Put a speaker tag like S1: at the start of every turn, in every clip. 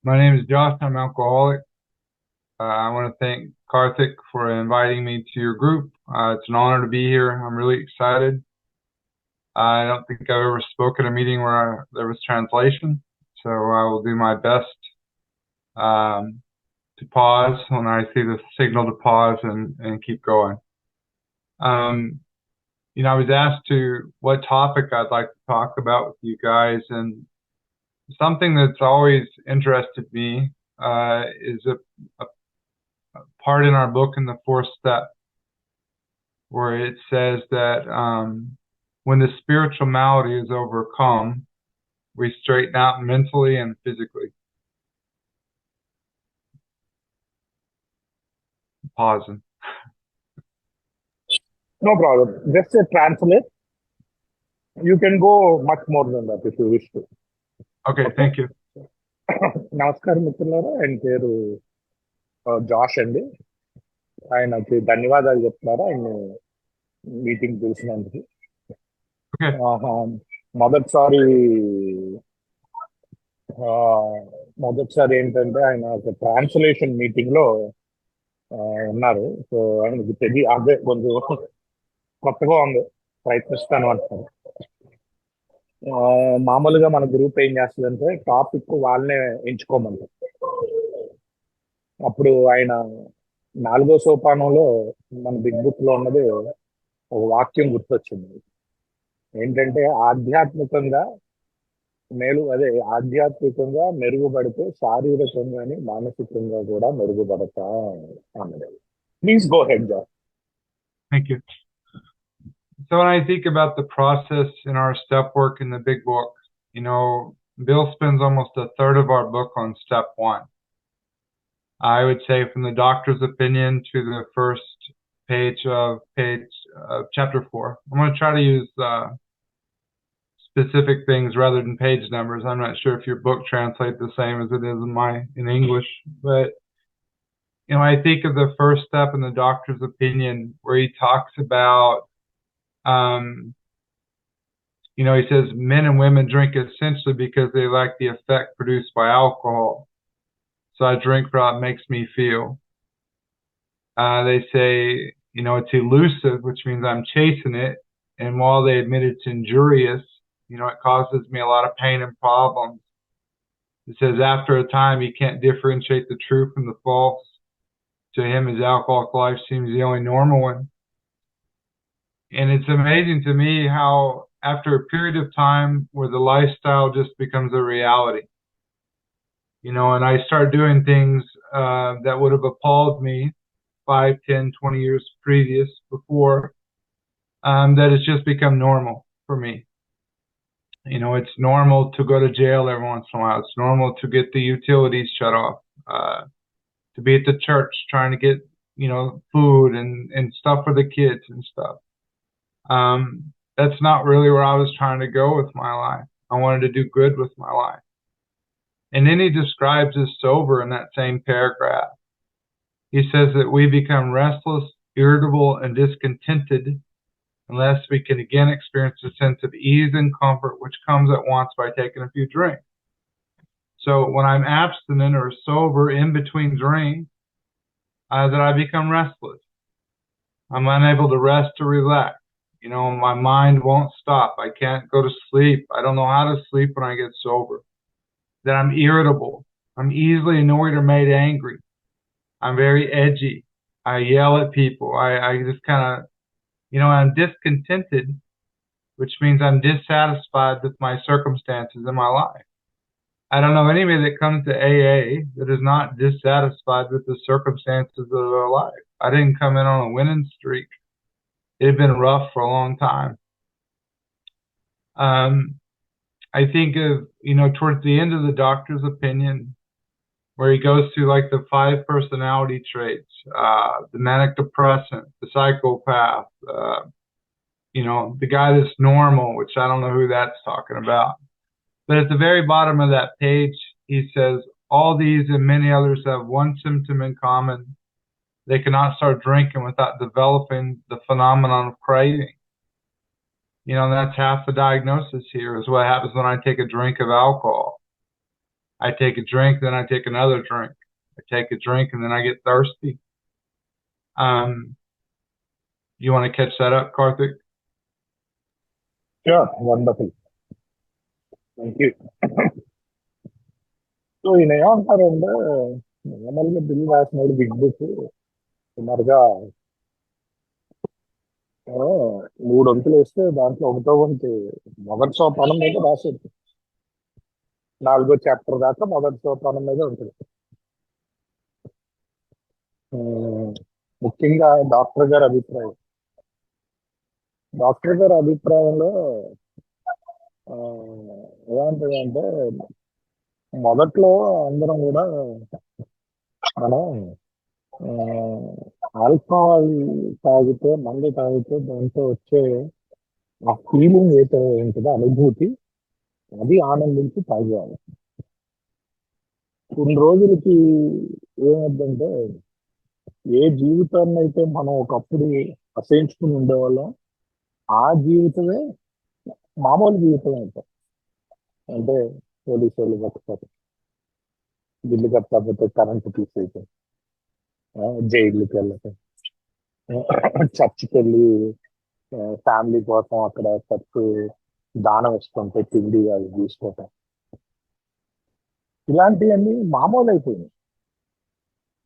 S1: My name is Josh. I'm alcoholic. I want to thank Karthik for inviting me to your group. It's an honor to be here. I'm really excited. I don't think I've ever spoken at a meeting where there was translation, so I will do my best um, to pause when I see the signal to pause and keep going. Um, I was asked to what topic I'd like to talk about with you guys, and something that's always interested me is a part in our book in the fourth step where it says that when the spiritual malady is overcome, we straighten out mentally and physically. Pausing.
S2: No problem. Just translate. You can go much more than that if you wish to.
S1: Okay,
S2: Okay.
S1: thank you.
S2: నమస్కారం మిత్రులారా. ఆయన పేరు Josh అండి. ఆయనకి ధన్యవాదాలు చెప్తున్నారా ఆయన meeting పిలిచినందుకు.
S1: Okay.
S2: మొదటిసారి మొదటిసారి ఏంటంటే ఆయన ఒక ట్రాన్స్లేషన్ మీటింగ్ లో ఉన్నారు. సో ఆయనకి అదే కొంచెం కొత్తగా ఉంది, ప్రయత్నిస్తాను అంటారు. మామూలుగా మన గ్రూప్ ఏం చేస్తుందంటే టాపిక్ వాళ్ళనే ఎంచుకోమంటారు. అప్పుడు ఆయన 4వ సోపానంలో మన బిగ్ బుక్ లో ఉన్నది ఒక వాక్యం గుర్తొచ్చింది. ఏంటంటే ఆధ్యాత్మికంగా మెరుగుపడితే శారీరకంగాని మానసికంగా కూడా మెరుగుపడతా అన్నది. Please go head job.
S1: Thank you. So when I think about the process in our step work in the big book, Bill spends almost a third of our book on step one. I would say from the doctor's opinion to the first page of chapter 4. I'm going to try to use specific things rather than page numbers. I'm not sure if your book translates the same as it is in English, but I think of the first step in the doctor's opinion where he talks about he says men and women drink essentially because they like the effect produced by alcohol. So I drink for how it makes me feel. They say, it's elusive, which means I'm chasing it. And while they admit it's injurious, it causes me a lot of pain and problems. It says after a time, he can't differentiate the true from the false. To him, his alcoholic life seems the only normal one. And it's amazing to me how after a period of time where the lifestyle just becomes a reality, and I start doing things that would have appalled me 5, 10, 20 years before, that it's just become normal for me. It's normal to go to jail every once in a while. It's normal to get the utilities shut off, to be at the church trying to get, food and stuff for the kids and stuff. That's not really where I was trying to go with my life. I wanted to do good with my life. And then he describes us sober in that same paragraph. He says that we become restless, irritable, and discontented unless we can again experience a sense of ease and comfort which comes at once by taking a few drinks. So when I'm abstinent or sober in between drinks, that I become restless. I'm unable to rest or relax. My mind won't stop. I can't go to sleep. I don't know how to sleep when I get sober. That I'm irritable. I'm easily annoyed or made angry. I'm very edgy. I yell at people. I just kind of, I'm discontented, which means I'm dissatisfied with my circumstances in my life. I don't know anybody that comes to AA that is not dissatisfied with the circumstances of their life. I didn't come in on a winning streak. It had been rough for a long time. I think of, towards the end of the doctor's opinion, where he goes through like the 5 personality traits, the manic depressant, the psychopath, the guy that's normal, which I don't know who that's talking about. But at the very bottom of that page, he says, all these and many others have one symptom in common. They cannot start drinking without developing the phenomenon of craving. That's half the diagnosis here is what happens when I take a drink of alcohol. I take a drink, then I take another drink. I take a drink and then I get thirsty. You want to catch that up, Karthik?
S2: Sure, wonderful. Thank you. So ఈయన ఏమంటారంటే నార్మల్గా bill రాసినప్పుడు big book సుమారుగా 3 వంతులు వేస్తే దాంట్లో ఒకటో వంతు మొదటి సోపానం మీద రాసేది. 4వ చాప్టర్ దాకా మొదటి సోపానం మీద ఉంటుంది. ముఖ్యంగా డాక్టర్ గారి అభిప్రాయంలో ఏమంటుందంటే మొదట్లో అందరం కూడా మనం ఆల్కహాల్ మందు తాగితే దాంతో వచ్చే ఆ ఫీలింగ్ ఏంటో అనుభూతి అది ఆనందించి తాగేయాలి. కొన్ని రోజులకి ఏమైందంటే ఏ జీవితాన్ని అయితే మనం ఒకప్పుడు అసహించుకుని ఉండేవాళ్ళం ఆ జీవితమే మామూలు జీవితం అవుతాం. అంటే పోలీసు వాళ్ళు పట్టుకోరు, బిల్లు కట్టకపోతే కరెంటు తీసేయటం, జైలుకి వెళ్ళటం, చర్చికి వెళ్ళి ఫ్యామిలీ కోసం అక్కడ ఖర్చు దానం ఇస్తుంటే తిండి అవి తీసుకోవటం, ఇలాంటివన్నీ మామూలు అయిపోయినాయి.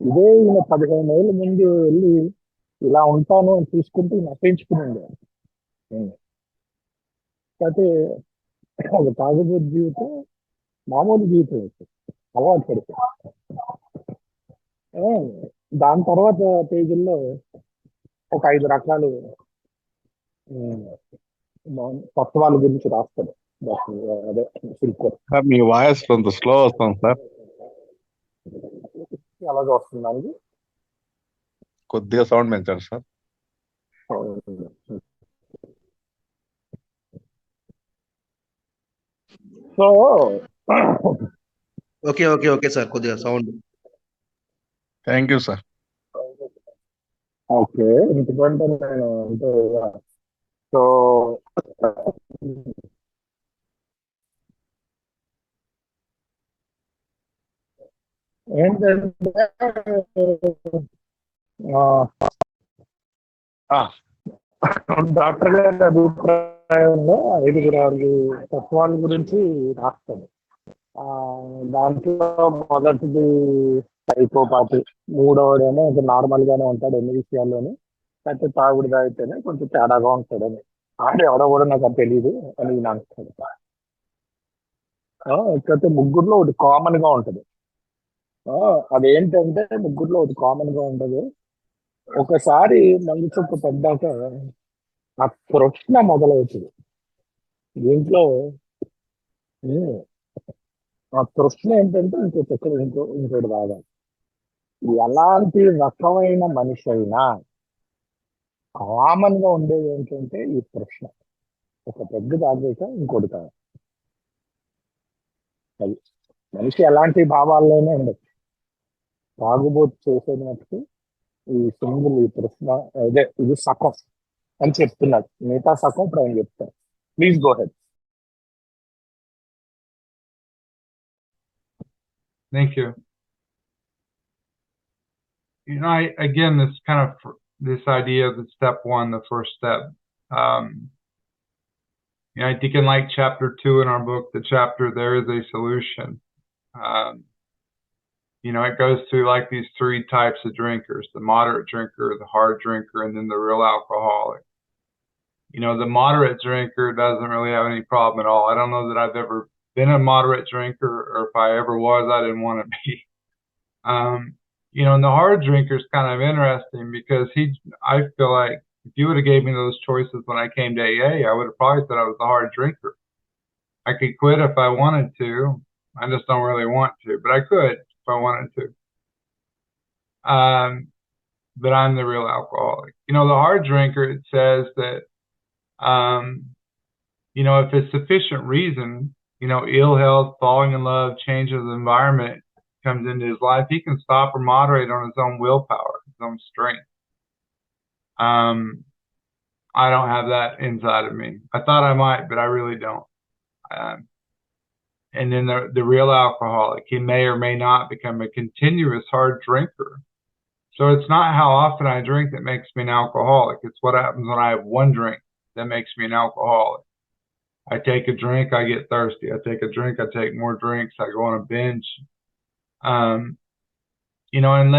S2: ఇదే ఈయన 15 ఏళ్ళ ముందు వెళ్ళి ఇలా ఉంటాను అని చూసుకుంటూ నటించుకుని ఉండేవాడు. అయితే ఒక తాగుబోతు జీవితం మామూలు జీవితం అవుతుంది, అలవాటు పడిపోయింది. దాని తర్వాత పేజీల్లో ఒక 5 రకాలు తత్వాల గురించి రాస్తాడు. అదే సిల్కర్
S3: సార్ మీ వాయిస్ కొంత స్లో వస్తుంది సార్,
S2: అలాగే వస్తుంది.
S3: కొద్దిగా సౌండ్ పెంచండి sir.
S2: So
S4: okay okay okay sir, కొద్దిగా sound.
S3: Thank you sir.
S2: Okay, ఎందుకంటే నేను అంటే సో ఏంటంటే డాక్టర్ గారి అభిప్రాయంలో 5 తత్వాల గురించి రాస్తాడు. దాంట్లో మొదటిది సైకోపాతి, మూడవడేమో ఇంకా నార్మల్ గానే ఉంటాడు ఎన్ని విషయాల్లోనూ, అయితే తాగుడు తాగితేనే కొంచెం తేడాగా ఉంటాడని. ఎవడో కూడా నాకు అది తెలియదు అని నేను అంటాడు. ఇకపోతే ముగ్గురులో ఒకటి కామన్ గా ఉంటది. అదేంటంటే ముగ్గురులో ఒకటి కామన్ గా ఉంటది. ఒకసారి మందు చుట్టు పడ్డాక ఆ ప్రశ్న మొదలవుతుంది. దీంట్లో ఆ ప్రశ్న ఏంటంటే ఇంకోటి రాగా ఎలాంటి రకమైన మనిషి అయినా కామన్ గా ఉండేది ఏంటంటే ఈ ప్రశ్న, ఒక పెద్ద తాగాక ఇంకోటి కాదు. అది మనిషి ఎలాంటి భావాల్లోనే ఉండదు, తాగుబోతు చేసేది మటుకు ఈ సింగిల్ ఈ ప్రశ్న అదే ఇది సకం అని చెప్తున్నాడు. మిగతా సకం ఇప్పుడు ఆయన చెప్తారు. Please go head.
S1: Thank you. Again, this kind of this idea of the step one, the first step. I think in like chapter 2 in our book, the chapter There is a Solution. It goes through like these 3 types of drinkers: the moderate drinker, the hard drinker, and then the real alcoholic. The moderate drinker doesn't really have any problem at all. I don't know that I've ever been a moderate drinker, or if I ever was, I didn't want to be. And the hard drinker is kind of interesting because I feel like if you would have gave me those choices when I came to AA, I would have probably said I was a hard drinker. I could quit if I wanted to. I just don't really want to, but I could if I wanted to. But I'm the real alcoholic. The hard drinker, it says that, if it's sufficient reason, ill health, falling in love, change of the environment comes into his life, he can stop or moderate on his own willpower, his own strength. I don't have that inside of me. I thought I might, but I really don't. And then the real alcoholic, he may or may not become a continuous hard drinker. So it's not how often I drink that makes me an alcoholic. It's what happens when I have one drink that makes me an alcoholic. I take a drink, I get thirsty. I take a drink, I take more drinks. I go on a binge. And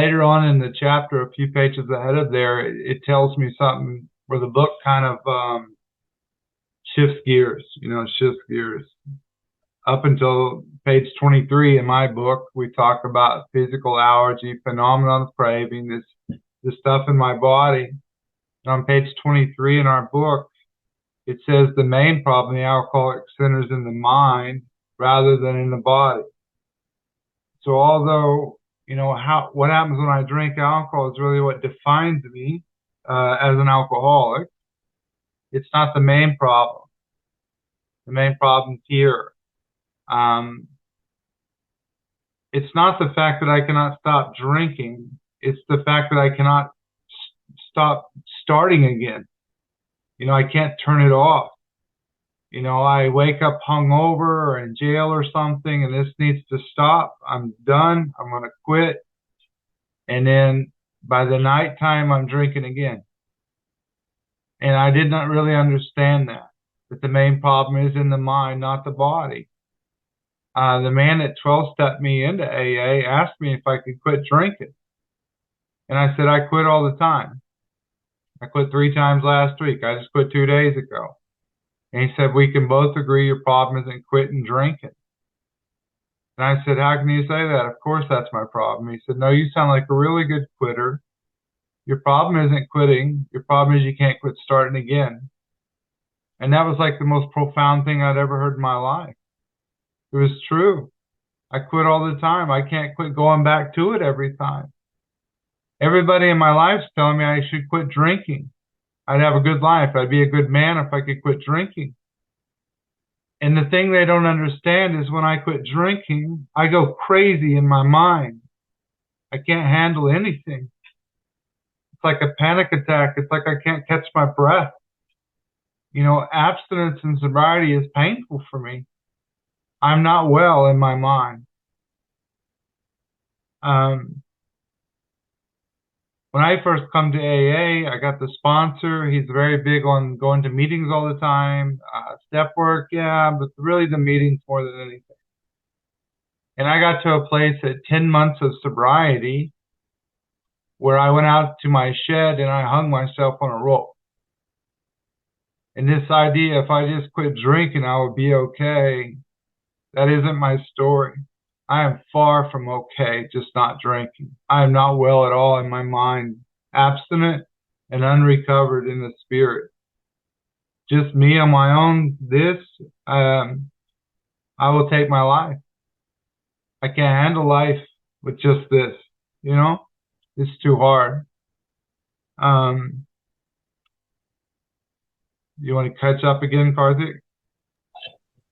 S1: later on in the chapter, a few pages ahead of there, it tells me something where the book kind of shifts gears. Up until page 23 in my book, we talk about physical allergy, phenomenon of craving, this stuff in my body. And on page 23 in our book, it says the main problem in the alcoholic centers in the mind rather than in the body. So although, what happens when I drink alcohol is really what defines me as an alcoholic, it's not the main problem. The main problem's here. It's not the fact that I cannot stop drinking. It's the fact that I cannot stop starting again. I can't turn it off. I wake up hungover or in jail or something, and this needs to stop. I'm done. I'm going to quit. And then by the nighttime, I'm drinking again. And I did not really understand that the main problem is in the mind, not the body. The man that 12-stepped me into AA asked me if I could quit drinking. And I said, I quit all the time. I quit 3 times last week. I just quit 2 days ago. And he said, we can both agree your problem isn't quitting drinking. And I said, how can you say that? Of course that's my problem. He said, no, you sound like a really good quitter. Your problem isn't quitting. Your problem is you can't quit starting again. And that was like the most profound thing I'd ever heard in my life. It was true. I quit all the time. I can't quit going back to it every time. Everybody in my life's telling me I should quit drinking. I'd have a good life. I'd be a good man if I could quit drinking. And the thing they don't understand is when I quit drinking, I go crazy in my mind. I can't handle anything. It's like a panic attack. It's like I can't catch my breath. Abstinence and sobriety is painful for me. I'm not well in my mind. When I first come to AA, I got the sponsor. He's very big on going to meetings all the time. Step work, yeah, but really the meetings more than anything. And I got to a place at 10 months of sobriety where I went out to my shed and I hung myself on a rope. And this idea, if I just quit drinking, I would be okay. That isn't my story. I am far from okay just not drinking. I am not well at all in my mind, abstinent and unrecovered in the spirit. Just me on my own, I will take my life. I can't handle life with just this, It's too hard. You want to catch up again, Karthik?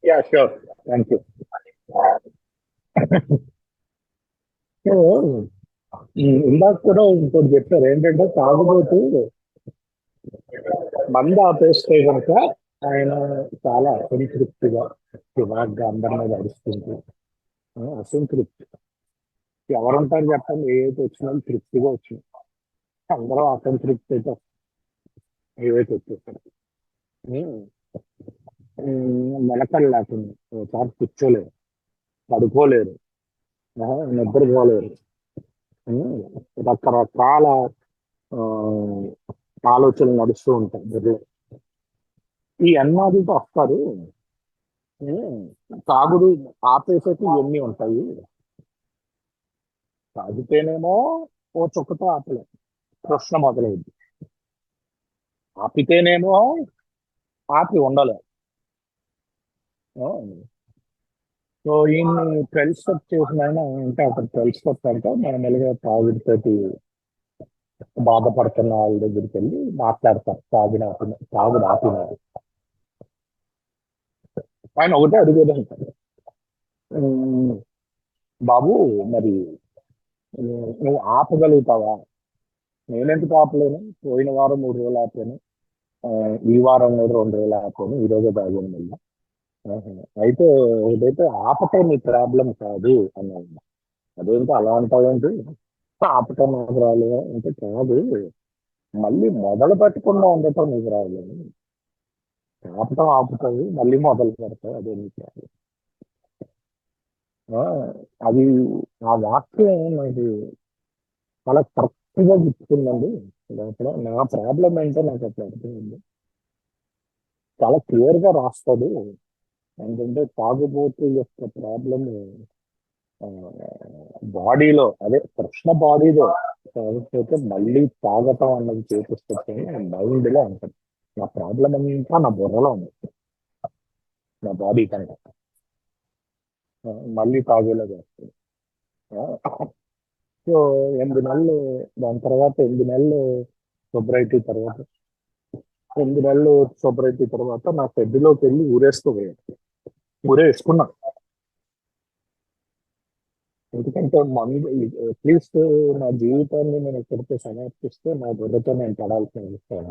S2: Yeah, sure. Thank you. So, ఇందాక కూడా ఇంకోటి చెప్పారు ఏంటంటే తాగుబోతూ మంద ఆపేస్తే కనుక ఆయన చాలా అసంతృప్తిగా చివాగ్గా అందరి మీద అరుస్తుంది అసంతృప్తి ఎవరుంటారు చెప్పండి ఏవైతే వచ్చినా తృప్తిగా వచ్చినాయి అందరూ అసంతృప్తి అయితే ఏవైతే వచ్చేస్తారు మెలకలు లేకుండా ఒకసారి కూర్చోలేరు పడుకోలేరు నిద్రపోలేరు రకరకాల ఆలోచనలు నడుస్తూ ఉంటాయి ఈ అన్నాదితో వస్తారు తాగుడు ఆపేసేకి ఇవన్నీ ఉంటాయి తాగితేనేమో ఓ చుక్కతో ఆపలేదు ప్రశ్న మొదలైంది ఆపితేనేమో ఆపి ఉండలేదు సో ఈయన్ని 12 స్టెప్ చేసిన ఆయన అంటే అక్కడ 12 స్టెప్ అంటే మామూలుగా తాగుడితోటి బాధపడుతున్న వాళ్ళ దగ్గరికి వెళ్ళి మాట్లాడతారు తాగుడు ఆపినారు ఆయన ఒకటే అడిగేది అంటారు బాబు మరి నువ్వు ఆపగలుగుతావా నేనెందుకు ఆపలేను పోయిన వారం 3 రోజులు ఆపాను ఈ వారం 2 రోజులు ఆపాను ఈ రోజు తాగాను మళ్ళీ ఆహా. అయితే ఏదైతే ఆపటం నీ ప్రాబ్లం కాదు అన్నాను. అదేంటి అలా అంటావేంటి? ఆపటం నాకు రాలేదు అంటే కాదు, మళ్ళీ మొదలు పెట్టకుండా ఉండటం నీకు రాలేదు. ఆపటం ఆపుతావు, మళ్ళీ మొదలు పెడతావు, అదే నీ ప్రాబ్లం. ఆ, అది ఆ వాక్యం నాకు చాలా కరెక్ట్ గా గుర్తుకుందండి. లోపల నా ప్రాబ్లం ఏంటో నాకు అట్లా అర్థమైంది. చాలా క్లియర్ గా రాస్తాడు. ఏంటంటే తాగుబోతు యొక్క ప్రాబ్లం బాడీలో, అదే కృష్ణ బాడీలో కాకపోతే మళ్ళీ తాగటం అన్నది చేపిస్తుంది మైండ్ లో ఉంటుంది. నా ప్రాబ్లం అంతా నా బుర్రలో ఉంది, నా బాడీ కంటే మళ్ళీ తాగేలా చేస్తుంది. సో 8 నెలలు, దాని తర్వాత 8 నెలలు సొబ్రైటీ తర్వాత 8 నెలలు సొబ్రైటీ తర్వాత నా షెడ్లోకి వెళ్ళి ఊరేసుకోపోయాను. ఊరేసుకున్నా. ఎందుకంటే మందు అట్లీస్ట్ నా జీవితాన్ని నేను ఎక్కడితో సమర్పిస్తే నా బుర్రతో నేను పడాల్సిన విషయం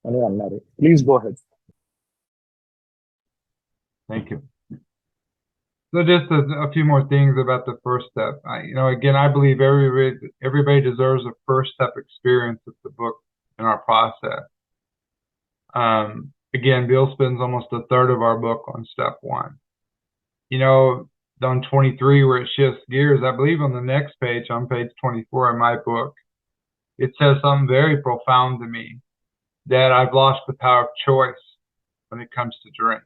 S2: అని అన్నారు. Please go head.
S1: Thank you. So just a few more things about the first step. Again, I believe everybody deserves a first step experience with the book in our process. Again, Bill spends almost a third of our book on step one. On 23, where it shifts gears, I believe on the next page, on page 24 in my book, it says something very profound to me, that I've lost the power of choice when it comes to drink.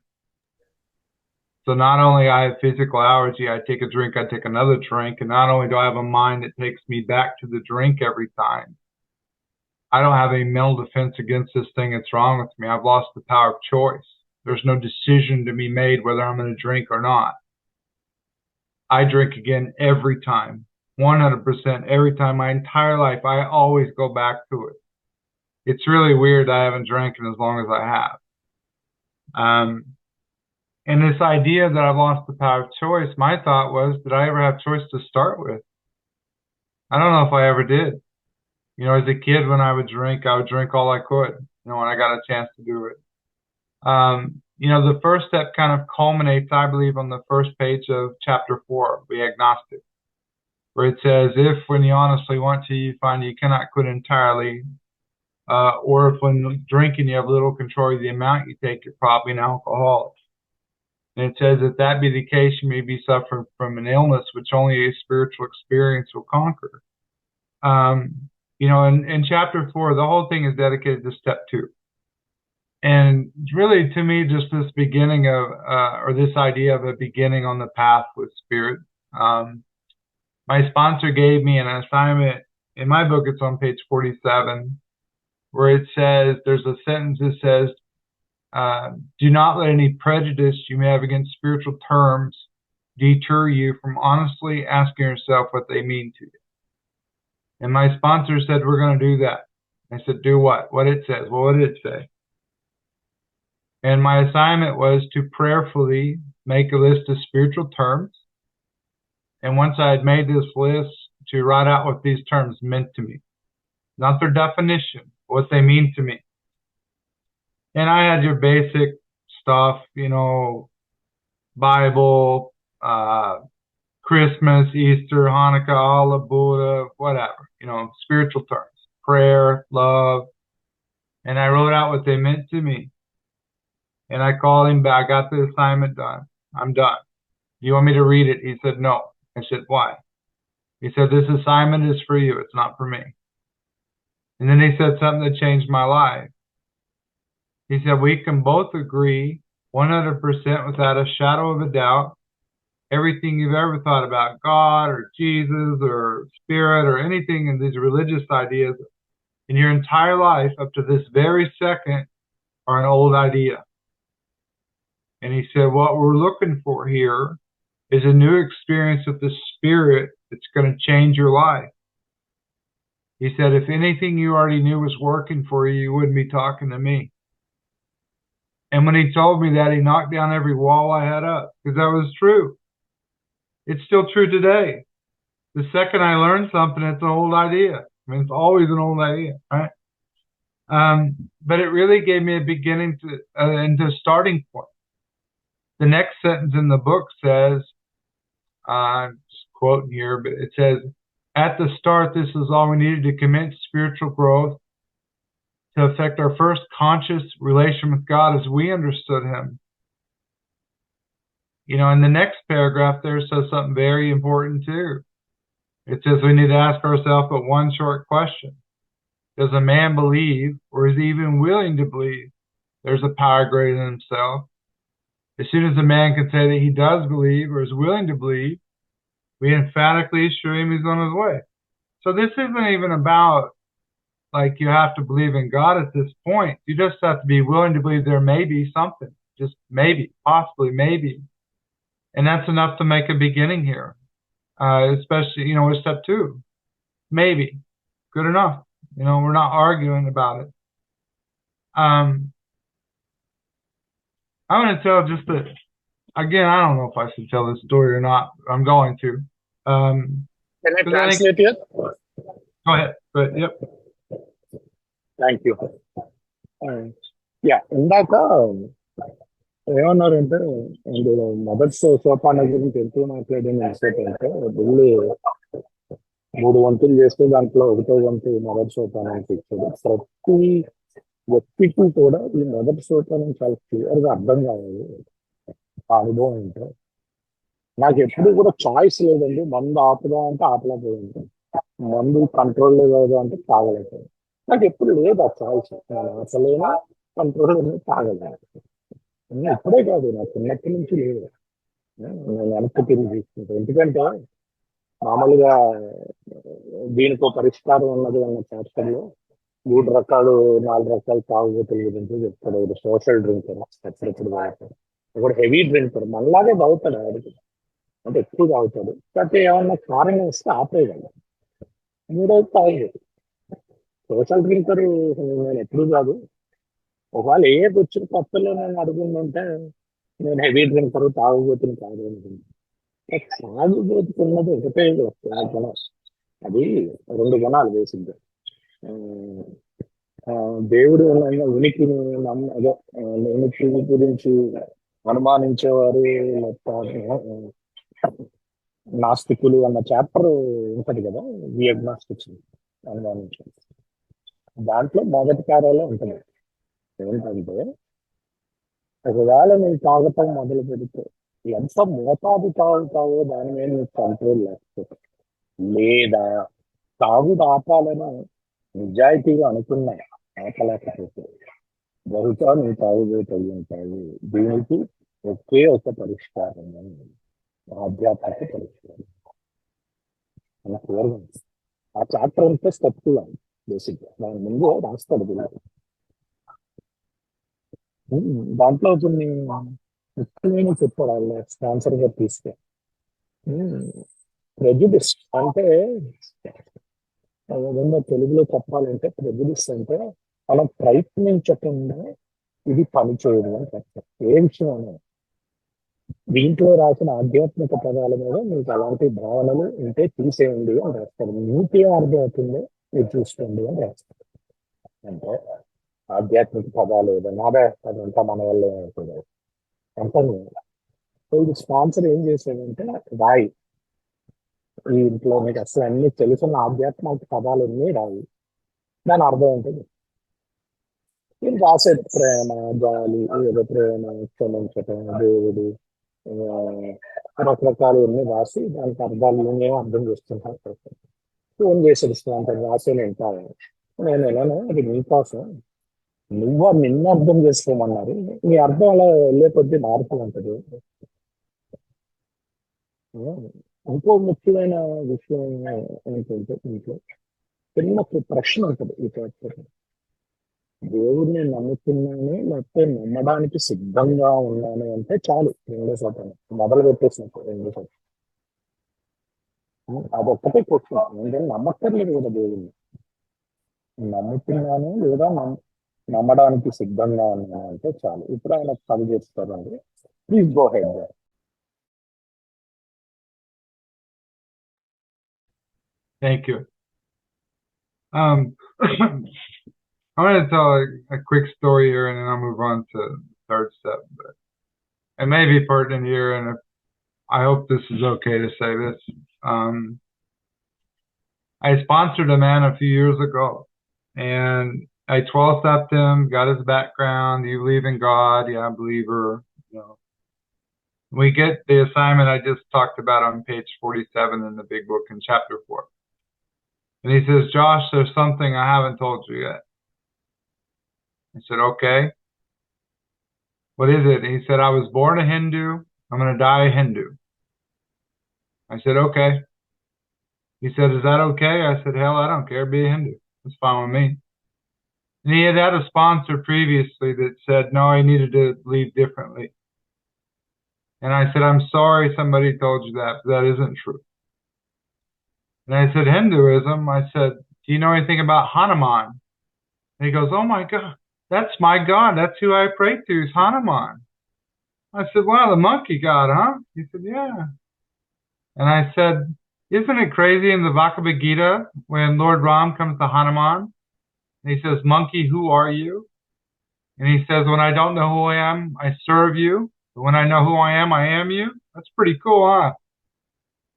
S1: So not only I have physical allergy, I take a drink, I take another drink, and not only do I have a mind that takes me back to the drink every time, I don't have any mental defense against this thing that's wrong with me. I've lost the power of choice. There's no decision to be made whether I'm going to drink or not. I drink again every time, 100%, every time, my entire life. I always go back to it. It's really weird I haven't drank in as long as I have. And this idea that I've lost the power of choice, my thought was, did I ever have choice to start with? I don't know if I ever did. As a kid, when I would drink all I could, when I got a chance to do it. The first step kind of culminates, I believe, on the first page of chapter 4, Be Agnostic, where it says, if when you honestly want to, you find you cannot quit entirely, or if when drinking you have little control of the amount you take, you're probably an alcoholic. And it says, if that be the case, you may be suffering from an illness which only a spiritual experience will conquer. In chapter 4, the whole thing is dedicated to step 2. And really, to me, just this beginning of, or this idea of a beginning on the path with spirit. My sponsor gave me an assignment. In my book, it's on page 47, where it says, there's a sentence that says, do not let any prejudice you may have against spiritual terms deter you from honestly asking yourself what they mean to you. And my sponsor said, we're going to do that. I said, do what? What it says. Well, what did it say? And my assignment was to prayerfully make a list of spiritual terms. And once I had made this list, to write out what these terms meant to me. Not their definition, but what they mean to me. And I had your basic stuff, Bible, Christmas, Easter, Hanukkah, Allah, Buddha, whatever, spiritual terms, prayer, love. And I wrote out what they meant to me. And I called him back. I got the assignment done. I'm done. Do you want me to read it? He said, no. I said, why? He said, this assignment is for you. It's not for me. And then he said something that changed my life. He said, we can both agree 100% without a shadow of a doubt, everything you've ever thought about God or Jesus or spirit or anything in these religious ideas in your entire life up to this very second are an old idea. And he said, what we're looking for here is a new experience with the spirit that's going to change your life. He said, if anything you already knew was working for you, you wouldn't be talking to me. And when he told me that, he knocked down every wall I had up, because that was true. It's still true today. The second I learn something, it's an old idea. I mean, it's always an old idea, right? But it really gave me a beginning to and a starting point. The next sentence in the book says, just quoting here, but it says, at the start, this is all we needed to commence spiritual growth, to affect our first conscious relation with God as we understood Him. You know, in the next paragraph there says something very important too. It says we need to ask ourselves but one short question. Does a man believe, or is he even willing to believe, there's a power greater than himself? As soon as a man can say that he does believe or is willing to believe, we emphatically assure him he's on his way. So this isn't even about like you have to believe in God at this point. You just have to be willing to believe there may be something. Just maybe, possibly, maybe. And that's enough to make a beginning here. Especially, you know, with step 2. Maybe. Good enough. You know, we're not arguing about it. I want to tell just that, again, I don't know if I should tell this story or not. I'm going to.
S2: Can I
S1: 'cause I think,
S2: translate here?
S1: go ahead. But, yep.
S2: Thank you. Yeah, ఇందాక ఏమన్నారంటే ఇందులో మొదటి సోపాన గురించి ఎంతో మాట్లాడిన విషయం అంటే వీళ్ళు 3 వంతులు చేస్తే దాంట్లో ఒకటో వంతు మొదటి సోపానానికి ఇచ్చాడు. ప్రతి వ్యక్తికి కూడా ఈ మొదటి సోపానం చాలా క్లియర్ గా అర్థం కావాలి. ఆ అనుభవం అంటే నాకు ఎప్పుడు కూడా చాయిస్ లేదండి. మందు ఆపుదా అంటే ఆపలేకపోయింది, మందు కంట్రోల్ లేదు అంటే తాగలేకపోయింది. నాకు ఎప్పుడు లేదు ఆ చాయిస్. నేను అసలైనా కంట్రోల్ తాగలేదు. ఇప్పుడే కాదు, నాకు చిన్నప్పటి నుంచి లేదు. నేను వెనక్కి తిరిగి తీసుకుంటాను. ఎందుకంటే మామూలుగా దీనికో పరిష్కారం ఉన్నది అన్న చాప్టర్లో 3 రకాలు 4 రకాల తాగుబోతుల గురించి చెప్తాడు. ఒకటి సోషల్ డ్రింకర్, ఎప్పుడెప్పుడు తాగుతాడు. ఒకటి హెవీ డ్రింకర్, మనలాగే తాగుతాడు ఆడికి, అంటే ఎక్కువ తాగుతాడు. కాకపోతే ఏమన్నా కారణం వస్తే ఆపేయగలడు. 3వది తాగుబోతు. సోషల్ డ్రింకర్ నేను ఎప్పుడు కాదు. ఒకవేళ ఏది వచ్చిన కొత్తలో నేను అడుగుందంటే నేను హెవీ డ్రింకర్ తాగుబోతుని కాదు అనుకుంటాను. తాగుబోతుకున్నది ఒకటే గుణం, అది 2 గుణాలు బేసిక్గా. దేవుడు ఉనికిని అదే ఉనికి గురించి అనుమానించేవారు, నాస్తికులు అన్న చాప్టర్ ఉంటది కదా, ది అగ్నాస్టిక్స్ అనుమానించారు. దాంట్లో మొదటి కార్యాలయం ఉంటుంది ఏంటంటే, ఒకవేళ నువ్వు తాగటం మొదలు పెడితే ఎంత మోతాదు తాగుతావో దాని మీద నీకు కంట్రోల్ లేకపోతే, లేదా తాగుడు ఆపాలని నిజాయితీగా అనుకున్నా ఆపలేకపోతే బహుశా నువ్వు తాగుబోతు ఉంటావు. దీనికి ఒకే ఒక పరిష్కారం, ఆధ్యాత్మిక పరిష్కారం అని కోరుకుంది. ఆ చాప్టర్ అంతా స్టెప్ 2 బేసిక్గా. దాని ముందు రాస్తాడు పిల్లలు. దాంట్లో కొన్ని ముఖ్యమైన చెప్పాడు వాళ్ళు స్పాన్సర్ గా తీస్తే. ప్రెజుడిస్ అంటే విధంగా తెలుగులో చెప్పాలంటే, ప్రెజుడిస్ అంటే మనం ప్రయత్నించకుండా ఇది పని చేయడం అని చెప్తారు. ఏ విషయం అనేది దీంట్లో రాసిన ఆధ్యాత్మిక పదాల మీద మీకు అలాంటి భావనలు ఉంటే తీసేయండి అని రాస్తారు. మీకేం అర్థం అవుతుందో మీరు చూసుకోండి అని రాస్తారు. అంటే ఆధ్యాత్మిక పదాలు ఏదన్నా అదంతా మన వల్ల ఏమవుతుంది అంతా. సో ఇది స్పాన్సర్ ఏం చేశాడంటే, రాయి ఈ ఇంట్లో మీకు అసలు అన్ని తెలుసున్న ఆధ్యాత్మిక పదాలు అన్నీ రాయి, దాని అర్థం ఉంటుంది. నేను రాసే ప్రేమ, గాలి, ఏదో ప్రేమ, క్షమించటం, దేవుడు, రకరకాలు అన్ని రాసి దానికి అర్థాలు నేను అర్థం చేస్తుంటాను. ఫోన్ చేసేది స్పాన్సర్ రాసే నేను కాదు, నేను ఎలానో అది నీకోసం, నువ్వు నిన్న అర్థం చేసుకోమన్నారు, నీ అర్థం అలా వెళ్ళే కొద్దీ మార్పు ఉంటుంది. ఇంకో ముఖ్యమైన విషయం ఏంటంటే, ఇంట్లో చిన్న ప్రశ్న ఉంటుంది ఈ చాప్టర్. దేవుడిని నమ్ముతున్నాను లేకపోతే నమ్మడానికి సిద్ధంగా ఉన్నాను అంటే చాలు, 2వ సోపానం మొదలు పెట్టేసినప్పుడు 2వ సోపానం. అదొక్కటే క్వశ్చన్. ఏంటంటే నమ్మక్కర్లేదు కదా దేవుడిని, నమ్ముతున్నాను లేదా నమ్మడానికి సిద్ధంగా ఉన్నాను అంటే చాలు. ఇప్పుడు ఆయన పని చేస్తారండి. Please go head.
S1: Thank you. I'm going to tell a quick story here, and then I'll move on to the third step. But it may be pertinent here, and I hope this is okay to say this. I sponsored a man a few years ago, and I 12-stepped him, got his background. Do you believe in God? Yeah, believer. You know, we get the assignment I just talked about on page 47 in the big book in chapter 4. And he says, Josh, there's something I haven't told you yet. I said, okay. What is it? He said, I was born a Hindu. I'm going to die a Hindu. I said, okay. He said, is that okay? I said, hell, I don't care. Be a Hindu. It's fine with me. And he had a sponsor previously that said, no, he needed to leave differently. And I said, I'm sorry somebody told you that, but that isn't true. And I said, Hinduism. I said, do you know anything about Hanuman? And he goes, oh my God, that's my God. That's who I pray to, is Hanuman. I said, wow, the monkey God, huh? He said, yeah. And I said, isn't it crazy in the Bhagavad Gita when Lord Ram comes to Hanuman and he says, monkey, who are you? And he says, when I don't know who I am, I serve you. But when I know who I am you. That's pretty cool, huh?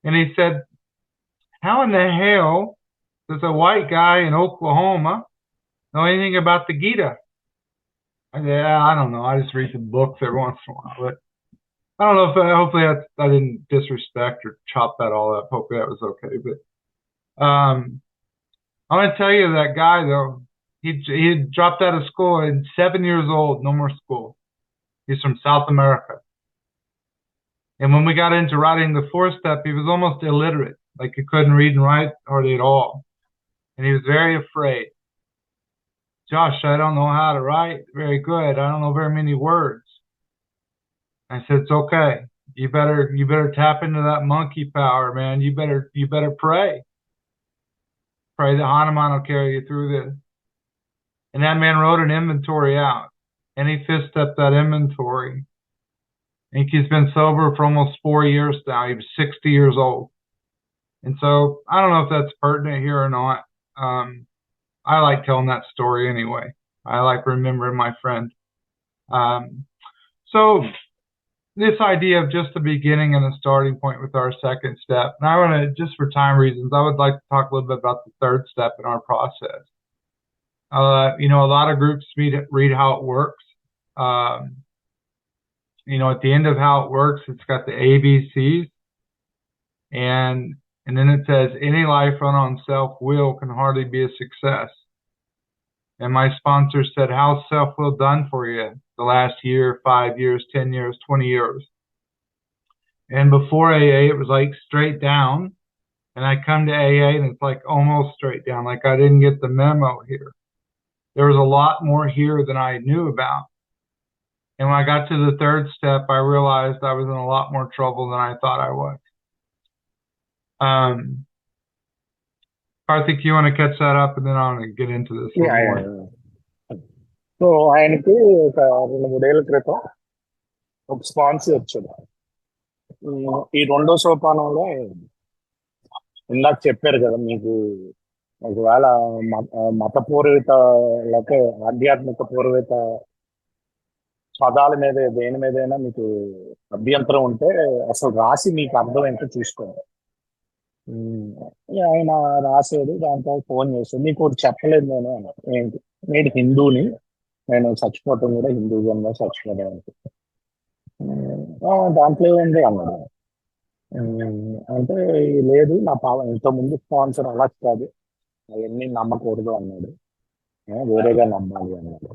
S1: And he said, how in the hell does a white guy in Oklahoma know anything about the Gita? I said, yeah, I don't know. I just read the books every once in a while. But I don't know if hopefully I didn't disrespect or chop that all up. Hopefully that was okay. But I'm going to tell you that guy, though, he dropped out of school at 7 years old, no more school. He's from South America. And when we got into writing the 4th step, he was almost illiterate. Like he couldn't read and write hardly at all. And he was very afraid. Josh, I don't know how to write very good. I don't know very many words. I said, it's okay. You better tap into that monkey power, man. You better pray. Pray that Hanuman will carry you through this. And that man wrote an inventory out. And he fist-stepped that inventory. I think he's been sober for almost 4 years now. He was 60 years old. And so I don't know if that's pertinent here or not. I like telling that story anyway. I like remembering my friend. So this idea of just the beginning and the starting point with our 2nd step. And I want to, just for time reasons, I would like to talk a little bit about the 3rd step in our process. You know, a lot of groups read how it works. You know, at the end of how it works, it's got the ABCs. And then it says, any life run on self-will can hardly be a success. And my sponsor said, how's self-will done for you the last year, 5 years, 10 years, 20 years? And before AA, it was like straight down. And I come to AA and it's like almost straight down, like I didn't get the memo here. There was a lot more here than I knew about. And when I got to the 3rd step, I realized I was in a lot more trouble than I thought I was. Karthik, you want to catch that up, and then I want to get into this a little more.
S2: So ఆయనకి ఒక 2-3 ఏళ్ల క్రితం ఒక sponsor వచ్చాడు. ఈ 2వ సోపానంలో ఇందాక చెప్పారు కదా మీకు, ఒకవేళ మతపూర్విత లేకపోతే ఆధ్యాత్మిక పూర్విత పదాల మీద దేని మీదైనా మీకు అభ్యంతరం ఉంటే అసలు రాసి మీకు అర్థం ఏంటో చూసుకోండి. ఆయన రాశాడు, దాంతో ఫోన్ చేశాడు, నీకు ఒకటి చెప్పలేదు నేను ఏంటి, నేను హిందూని, నేను చచ్చిపోవటం కూడా హిందూజంలో చచ్చిపోవడం దాంట్లో ఏముంది అన్నాడు. అంటే లేదు, నా ఇంతకుముందు స్పాన్సర్ అలా కాదు, అవన్నీ నమ్మకూడదు అన్నాడు, వేరేగా నమ్మాలి అన్నాడు.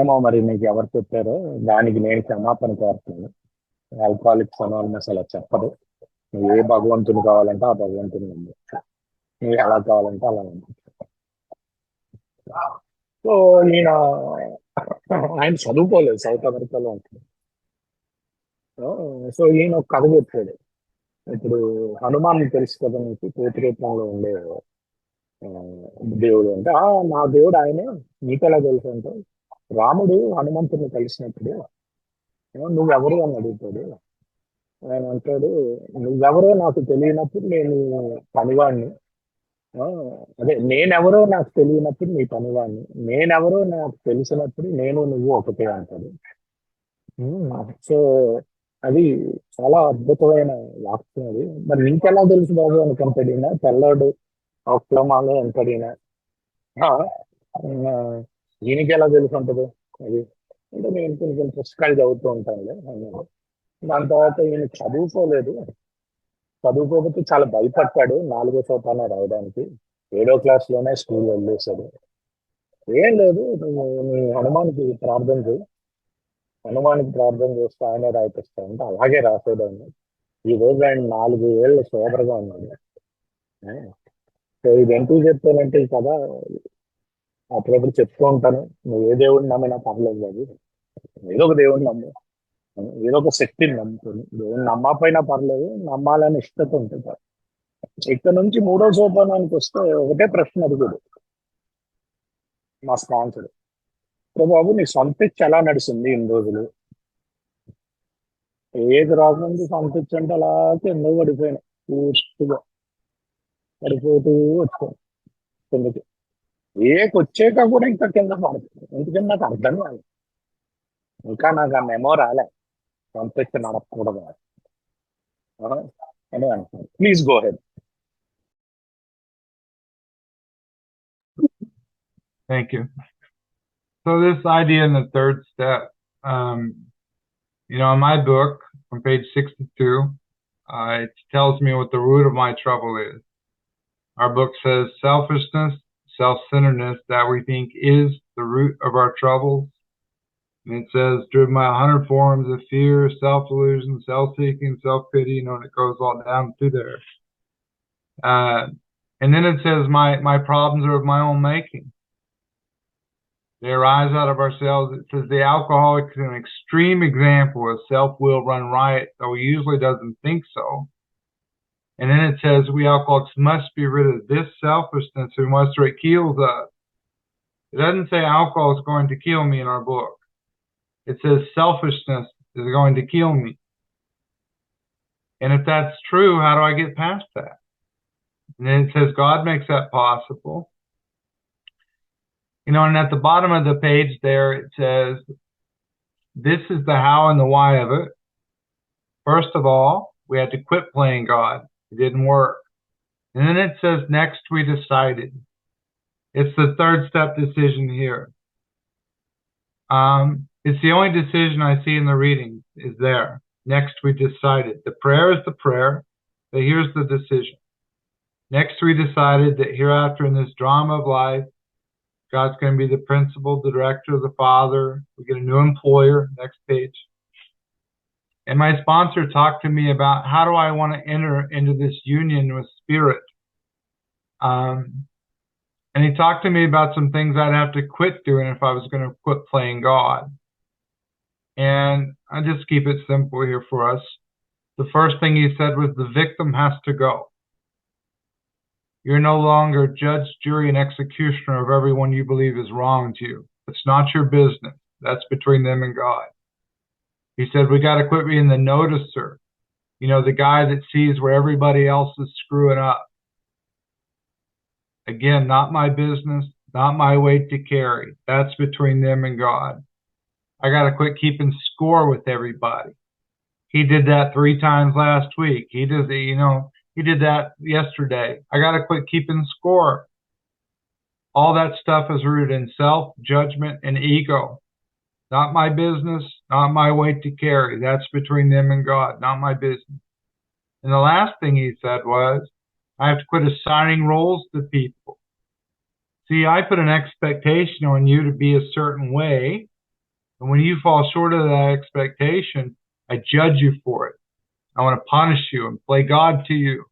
S2: ఏమో మరి నీకు ఎవరు చెప్పారో దానికి నేను క్షమాపణ కోరుతున్నాను. ఆల్కహాలిక్స్ అనానిమస్ అలా చెప్పదు. నువ్వు ఏ భగవంతుని కావాలంటే ఆ భగవంతుని నమ్మచ్చు, నువ్వు ఎలా కావాలంటే అలా నమ్మచ్చు. సో ఆయన చదువుకోలేదు, సౌత్ అమెరికాలో ఉంటుంది. సో ఈయన ఒక కథ చెప్పాడు. ఇప్పుడు హనుమాన్ తెలుసు కదా నీకు, కోతిరూపంలో ఉండే దేవుడు అంటే, నా దేవుడు ఆయనే, నీకెలా తెలుసు అంటే, రాముడు హనుమంతుడిని కలిసినప్పుడు నువ్వెవరు అని అడుగుతాడు. ఆయన అంటాడు, నువ్వెవరో నాకు తెలియనప్పుడు నేను పనివాడిని, ఆ, అదే నేనెవరో నాకు తెలియనప్పుడు నీ పనివాడిని, నేనెవరో నాకు తెలిసినప్పుడు నేను నువ్వు ఒకటే అంటాడు. సో అది చాలా అద్భుతమైన వాక్యం అది. మరి నీకెలా తెలుసు బాబు అనుకుంటాడినా, తెల్లాడు ఒక్లమాలో అంటాడినా, దీనికి ఎలా తెలుసు ఉంటుంది అది. అంటే నేను కొన్ని కొన్ని పుస్తకాలు చదువుతూ ఉంటానులే అన్నాడు. దాని తర్వాత ఈయన చదువుకోలేదు, చదువుకోకపోతే చాలా భయపడ్డాడు 4వ సోపానం రాయడానికి. 7వ క్లాస్లోనే స్కూల్ వదిలేశాడు. ఏం లేదు, నువ్వు నీ హనుమానికి ప్రార్థన చేయి, హనుమానికి ప్రార్థన చేస్తే ఆయనే రాయిపిస్తాడంటే అలాగే రాసేదాన్ని. ఈ రోజు ఆయన 4 ఏళ్ళు సోదరుగా ఉన్నాడు. ఆ, సో ఇది ఎందుకు చెప్తానంటే ఈ కథ అప్పుడప్పుడు చెప్తూ ఉంటాను. నువ్వు ఏ దేవుడిని నమ్మినా పర్లేదు బాబు, ఏదో ఒక దేవుడిని నమ్ము, ఏదో ఒక శక్తిని నమ్ముతుంది. దేవుడిని నమ్మకపోయినా పర్లేదు, నమ్మాలని ఇష్టత ఉంటుంది. ఇక్కడ నుంచి 3వ సోపానానికి వస్తే ఒకటే ప్రశ్న అడుగుడు మా స్పాన్సర్. బాబు నీ సొంత ఇచ్చి ఎలా నడిచింది ఇన్ని రోజులు? ఏది రాకుండా సొంత ఇచ్చి అంటే అలా కింద పడిపోయాను, పూర్తిగా పడిపోతూ వచ్చాను కిందకి. ఏకొచ్చాక కూడా ఇంకా కింద పడుతుంది, ఎందుకంటే నాకు అర్థం కాదు, ఇంకా నాకు ఆ మెమో రాలే సొంత ఇచ్చి నడపకూడదు అని అంటున్నాను. Please go head.
S1: Thank you. So this idea in the third step, in my book on page 62, it tells me what the root of my trouble is. Our book says selfishness, self-centeredness that we think is the root of our troubles. And it says, driven by 100 forms of fear, self-delusion, self-seeking, self-pity, and it goes all down through there. And then it says, my problems are of my own making. They arise out of ourselves. It says the alcoholic is an extreme example of self-will run riot, though he usually doesn't think so. And then it says we alcoholics must be rid of this selfishness unless it kills us. It doesn't say alcohol is going to kill me in our book. It says selfishness is going to kill me. And if that's true, how do I get past that? And then it says God makes that possible. And at the bottom of the page there, it says, this is the how and the why of it. First of all, we had to quit playing God. It didn't work. And then it says, next we decided. It's the third step decision here. It's the only decision I see in the reading is there. Next we decided. The prayer is the prayer, but here's the decision. Next we decided that hereafter in this drama of life, God's going to be the principal, the director, the father. We get a new employer. Next page. And my sponsor talked to me about how do I want to enter into this union with spirit. And he talked to me about some things I'd have to quit doing if I was going to quit playing God. And I just keep it simple here for us. The first thing he said was the victim has to go. You're no longer judge, jury, and executioner of everyone you believe is wronged you. It's not your business. That's between them and God. He said, we got to quit being the noticer. The guy that sees where everybody else is screwing up. Again, not my business, not my weight to carry. That's between them and God. I got to quit keeping score with everybody. He did that 3 times last week. He did that yesterday. I got to quit keeping score. All that stuff is rooted in self, judgment, and ego. Not my business, not my weight to carry. That's between them and God, not my business. And the last thing he said was, I have to quit assigning roles to people. See, I put an expectation on you to be a certain way, and when you fall short of that expectation, I judge you for it. I want to punish you and play God to you.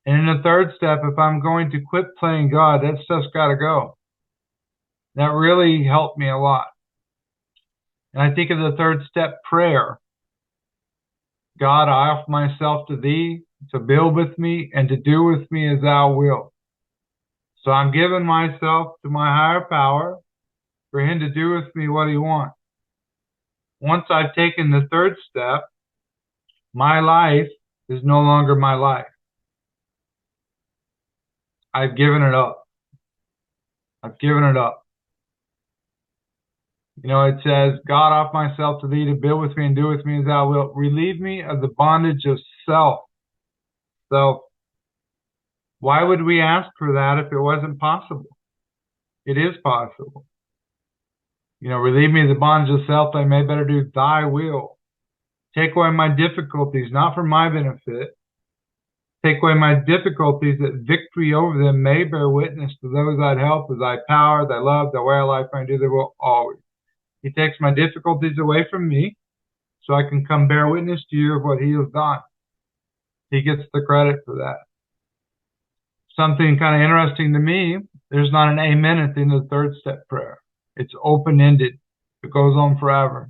S1: And in the third step, if I'm going to quit playing God, that stuff's got to go. That really helped me a lot. And I think of the third step prayer. God, I offer myself to thee to build with me and to do with me as thou wilt. So I'm giving myself to my higher power for him to do with me what he wants. Once I've taken the third step, my life is no longer my life. I've given it up. I've given it up. It says, God, off myself to thee to build with me and do with me as thou wilt. Relieve me of the bondage of self. Self. Why would we ask for that if it wasn't possible? It is possible. Relieve me of the bondage of self, I may better do thy will. Take away my difficulties, not for my benefit. Take away my difficulties, that victory over them may bear witness to those I'd help with thy power, thy love, thy way of life, I do thy will always. He takes my difficulties away from me so I can come bear witness to you of what he has done. He gets the credit for that. Something kind of interesting to me, there's not an amen at the end of the third step prayer. It's open-ended. It goes on forever.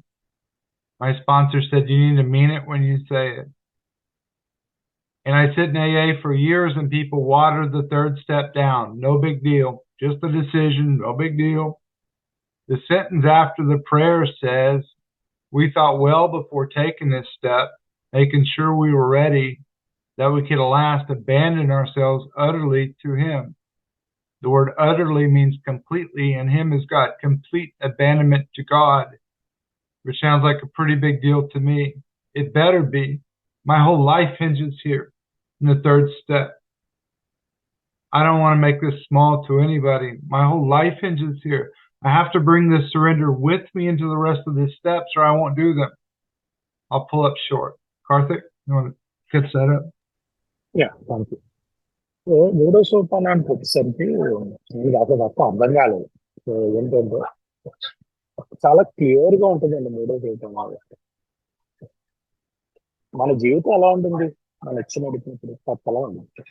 S1: My sponsor said, you need to mean it when you say it. And I sit in AA for years and people water the third step down. No big deal. Just a decision. No big deal. The sentence after the prayer says, we thought well before taking this step, making sure we were ready, that we could at last abandon ourselves utterly to him. The word utterly means completely, and him is God. Complete abandonment to God, which sounds like a pretty big deal to me. It better be. My whole life hinges here in the third step. I don't want to make this small to anybody. My whole life hinges here. I have to bring this surrender with me into the rest of the steps or I won't do them. I'll pull up short. Karthik, you want to catch that up?
S2: Yeah, thank you. So మూడో సోపానానికి వచ్చేసరికి ఇది అసలు అర్థం కాలేదు. So ఏంటంటే చాలా clear గా ఉంటుందండి మూడో సోపానం. మన జీవితం ఎలా ఉంటుంది, మన ఇచ్చిన నడిపినప్పుడు తప్పలా ఉంటుంది.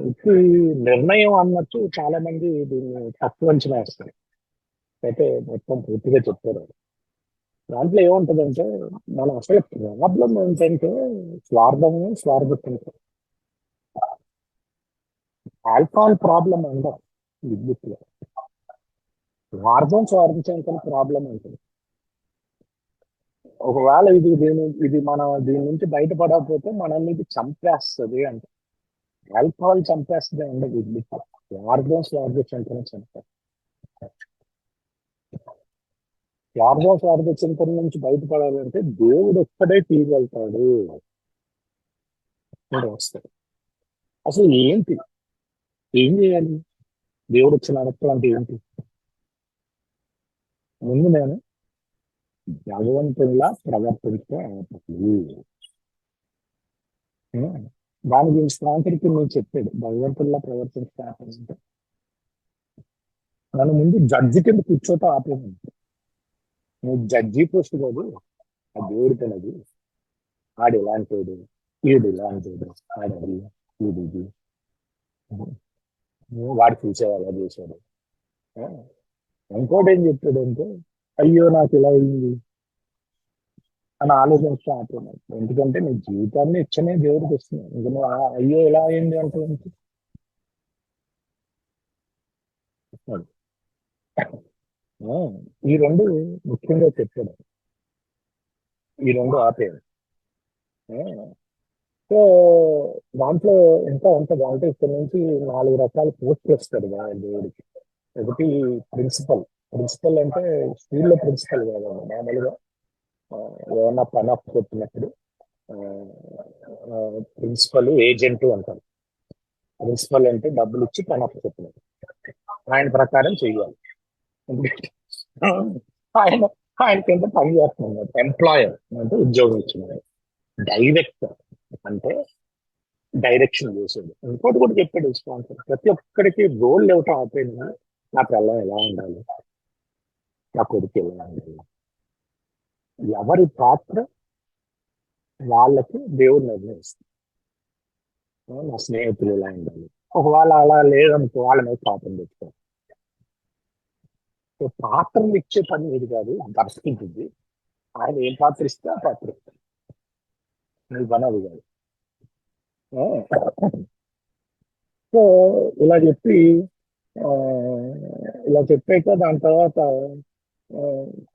S2: ఇది నిర్ణయం అన్నట్టు చాలా మంది దీన్ని తక్కువ అంచనా వేస్తారు. అయితే మొత్తం పూర్తిగా చెప్పారు. దాంట్లో ఏముంటదంటే మనం అసలు ప్రాబ్లం ఏంటంటే స్వార్థం. ఆల్కహాల్ ప్రాబ్లం ఉండదు విద్యుత్లో. స్వార్థించడం ప్రాబ్లం ఉంటుంది. ఒకవేళ ఇది మనం దీని నుంచి బయటపడకపోతే మనల్ని ఇది చంపేస్తుంది అంటే. ఆల్కహాల్ చంపేస్తుంది ఉండదు విద్యుత్. స్వార్థించడం చంపేస్తుంది. స్వార్థ నుంచి బయటపడాలంటే దేవుడు ఒక్కడే తీయగలుగుతాడు. వస్తాడు. అసలు ఏంటి, ఏం చేయాలి? దేవుడు వచ్చిన అడగలు అంటే ఏంటి? ముందు నేను భగవంతునిలా ప్రవర్తించాలి. దాని గురించి స్పాన్సర్కి నేను చెప్పాడు, భగవంతుల్లా ప్రవర్తించాలంటే నన్ను ముందు జడ్జి కింద కూర్చోతో ఆపేది. నువ్వు జడ్జి పోస్ట్ కాదు, ఆ దేవుడి పనది. ఆడు ఇలాంటివాడు, వీడు ఇలాంటివాడు, ఆడది వీడిది, వాడు చూసేవాడు అలా చేశాడు. ఇంకోటి ఏం చెప్తాడంటే అయ్యో నాకు ఇలా అయింది అని ఆలోచిస్తూ ఆపుతున్నాడు. ఎందుకంటే నీ జీవితాన్ని ఇచ్చనే దేవుడికి ఇస్తున్నావు. ఇంకా నువ్వు అయ్యో ఇలా అయింది అంటే ఈ రెండు ముఖ్యంగా చెప్పాడు. ఈ రెండు ఆపేది. సో దాంట్లో దాంట్లో ఇక్కడ నుంచి 4 రకాల పోస్టులు వస్తాడు దేవుడికి. ఒకటి ప్రిన్సిపల్ అంటే స్కూల్లో ప్రిన్సిపల్ కాదండి. మామూలుగా ఏమన్నా పని అప్పుకొచ్చినప్పుడు ప్రిన్సిపల్ ఏజెంట్ అంటారు. ప్రిన్సిపల్ అంటే డబ్బులు ఇచ్చి పని అప్పుకొచ్చినప్పుడు ఆయన ప్రకారం చెయ్యాలి. ఆయన కింద పని చేస్తున్నాడు. ఎంప్లాయర్ అంటే ఉద్యోగం ఇచ్చినాడు. డైరెక్టర్ అంటే డైరెక్షన్ చేసేది. ఇంకోటి కూడా చెప్పాడు స్పాన్సర్, ప్రతి ఒక్కరికి రోల్ ఇవ్వటం ఆపేది. నా పిల్లలు ఎలా ఉండాలి, నా కొడుకు ఎలా ఉండాలి, ఎవరి పాత్ర వాళ్ళకి దేవుడు నిర్ణయిస్తుంది. నా స్నేహితులు ఎలా ఉండాలి, ఒకవేళ అలా లేదనుకో వాళ్ళ మీద పాపం తెచ్చుకోవాలి. పాత్రలు ఇచ్చే పని ఇది కాదు, దర్శించింది. ఆయన ఏం పాత్ర ఇస్తే ఆ పాత్ర ఇస్తాడు. నీ పని అది కాదు. సో ఇలా చెప్పాక దాని తర్వాత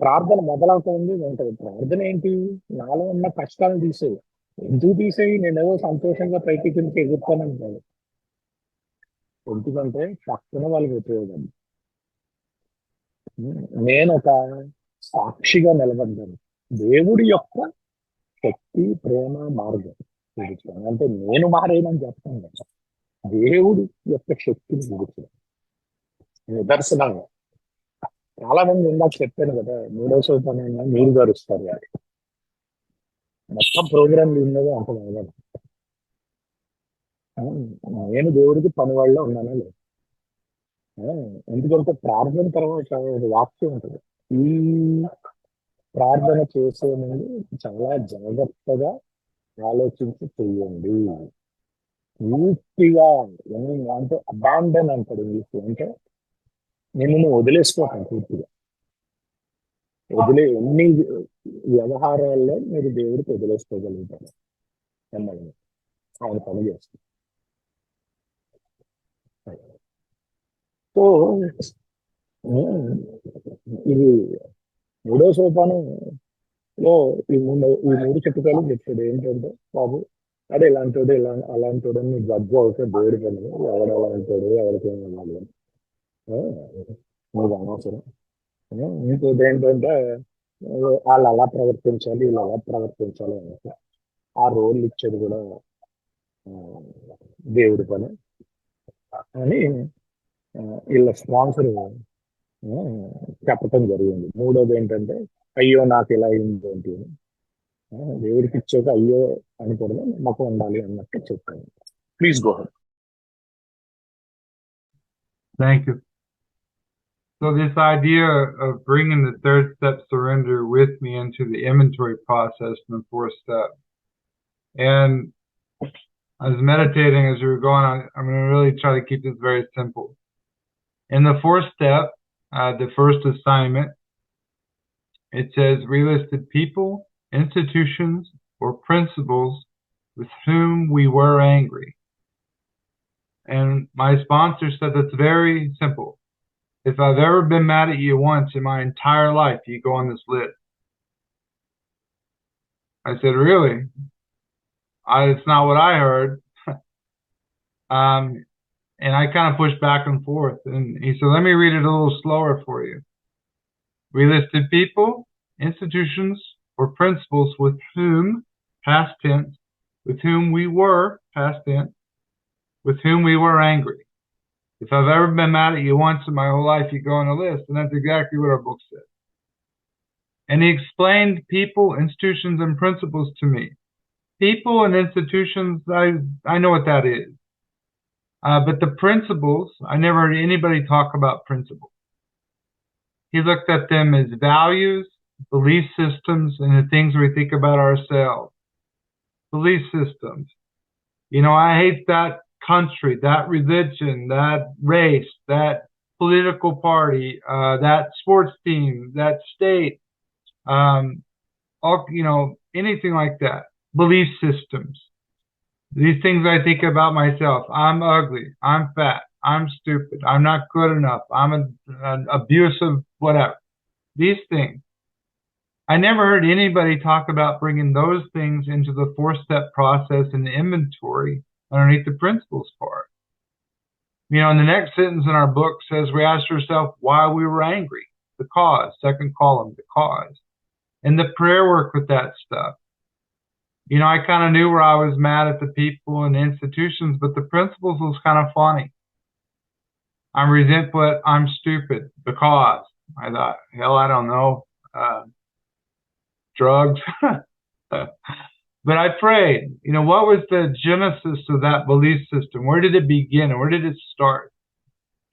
S2: ప్రార్థన మొదలవుతుంది. ఉంటుంది ప్రార్థన ఏంటి, నాలో ఉన్న కష్టాలను తీసేది. ఎందుకు తీసేయి, నేనేదో సంతోషంగా పైకి కిందకి ఎగురుతానంటాడు. ఎందుకంటే పక్కన వాళ్ళకి ఉపయోగం. నేను ఒక సాక్షిగా నిలబడ్డాను దేవుడి యొక్క శక్తి, ప్రేమ, మార్గం చూపించాను. అంటే నేను మారేనని చెప్తాను కదా, దేవుడి యొక్క శక్తిని చూపించాను నిదర్శనంగా. చాలా మంది ఇందాక చెప్పాను కదా, మూడో సోపానైనా నీరు గరుస్తారు అని. మొత్తం ప్రోగ్రామ్ ఉన్నది అంత బాగా. నేను దేవుడికి పని వాళ్ళ ఉన్నానా లేదు. ఎందుకంటే ప్రార్థన తర్వాత ఒక వాక్యం ఉంటుంది. ఈ ప్రార్థన చేసే ముందు చాలా జాగ్రత్తగా ఆలోచించి చెయ్యండి. పూర్తిగా అంటే అబాండన్ అంటాడు ఇంగ్లీష్. అంటే నేను వదిలేసుకోవటం పూర్తిగా. ఎన్ని వ్యవహారాల్లో మీరు దేవుడికి వదిలేసుకోగలుగుతారు అన్నది ఆయన పని చేస్తుంది. సో ఇది మూడో సోపానంలో ఈ మూడు చిట్కాలు చెప్తాడు. ఏంటంటే, బాబు అదే ఇలాంటోడు అలాంటోడు అని జడ్జి అవుతే దేవుడి పని. ఎవడు అలాంటోడు, ఎవరికి ఏం అవ్వాలి అని నీకు అనవసరం. ఇంకోటి ఏంటంటే, వాళ్ళు అలా ప్రవర్తించాలి, వీళ్ళు అలా ప్రవర్తించాలి అంటే ఆ రోల్ ఇచ్చేది కూడా ఆ, దేవుడి పని అని వీళ్ళ స్పాన్సర్ చెప్పటం జరిగింది. మూడోది ఏంటంటే, అయ్యో నాకు ఇలా అయింది ఏంటి అని. దేవుడికి ఇచ్చాక అయ్యో అనకూడదు, నమ్మకం ఉండాలి అన్నట్టు చెప్పాను. Please go head.
S1: Thank you. So this idea of bringing the third step surrender with me into the inventory process in the fourth step. And I was meditating as we were going on. I'm going to really try to keep this very simple. In the fourth step, the first assignment, it says we listed people, institutions, or principles with whom we were angry. And my sponsor said that's very simple. If I've ever been mad at you once in my entire life, you go on this list. I said, really? It's not what I heard. And I kind of pushed back and forth. And he said, let me read it a little slower for you. We listed people, institutions, or principles with whom, past tense, with whom we were, past tense, with whom we were angry. If I've ever been mad at you once in my whole life, you go on the list. And that's exactly what our book said. And he explained people, institutions, and principles to me. People and institutions, I know what that is. But the principles, I never heard anybody talk about principles. He looked at them as values, belief systems, and the things we think about ourselves. Belief systems. You know, I hate that country, that religion, that race, that political party, that sports team, that state, anything like that. Belief systems. These things I think about myself. I'm ugly. I'm fat. I'm stupid. I'm not good enough. I'm an abusive, whatever. These things. I never heard anybody talk about bringing those things into the four-step process in the inventory underneath the principles part. You know, and the next sentence in our book says we asked ourselves why we were angry. The cause, second column, the cause. And the prayer work with that stuff. You know, I kind of knew where I was mad at the people and the institutions, but the principles was kind of funny. I'm resentful, I'm stupid because I thought, hell, I don't know, drugs. But I prayed, you know, what was the genesis of that belief system? Where did it begin? Where did it start?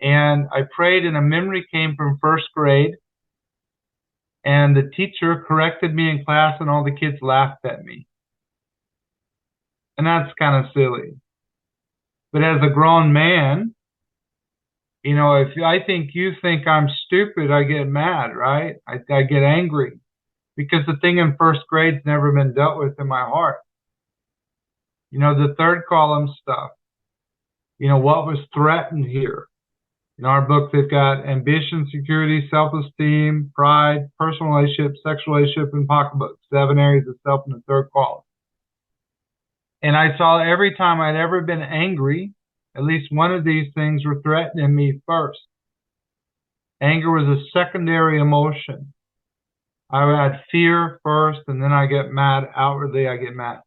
S1: And I prayed and a memory came from first grade and the teacher corrected me in class and all the kids laughed at me. And that's kind of silly. But as a grown man, you know, if I think you think I'm stupid, I get mad, right? I get angry because the thing in first grade's never been dealt with in my heart. You know, the third column stuff, you know, what was threatened here? In our book, they've got ambition, security, self-esteem, pride, personal relationship, sexual relationship, and pocketbook. 7 areas of self in the third column. And I saw every time I'd ever been angry, at least one of these things were threatening me first. Anger was a secondary emotion. I had fear first, and then I get mad. Outwardly, I get mad.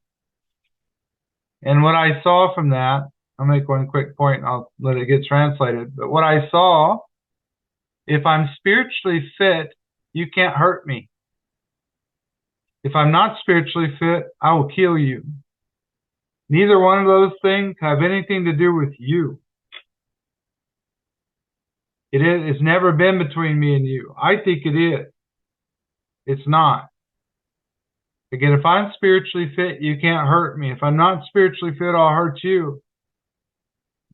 S1: And what I saw from that, I'll make one quick point and I'll let it get translated. But what I saw, if I'm spiritually fit, you can't hurt me. If I'm not spiritually fit, I will kill you. Neither one of those things have anything to do with you. It's never been between me and you. I think it is. It's not. Again, if I'm spiritually fit, you can't hurt me. If I'm not spiritually fit, I'll hurt you.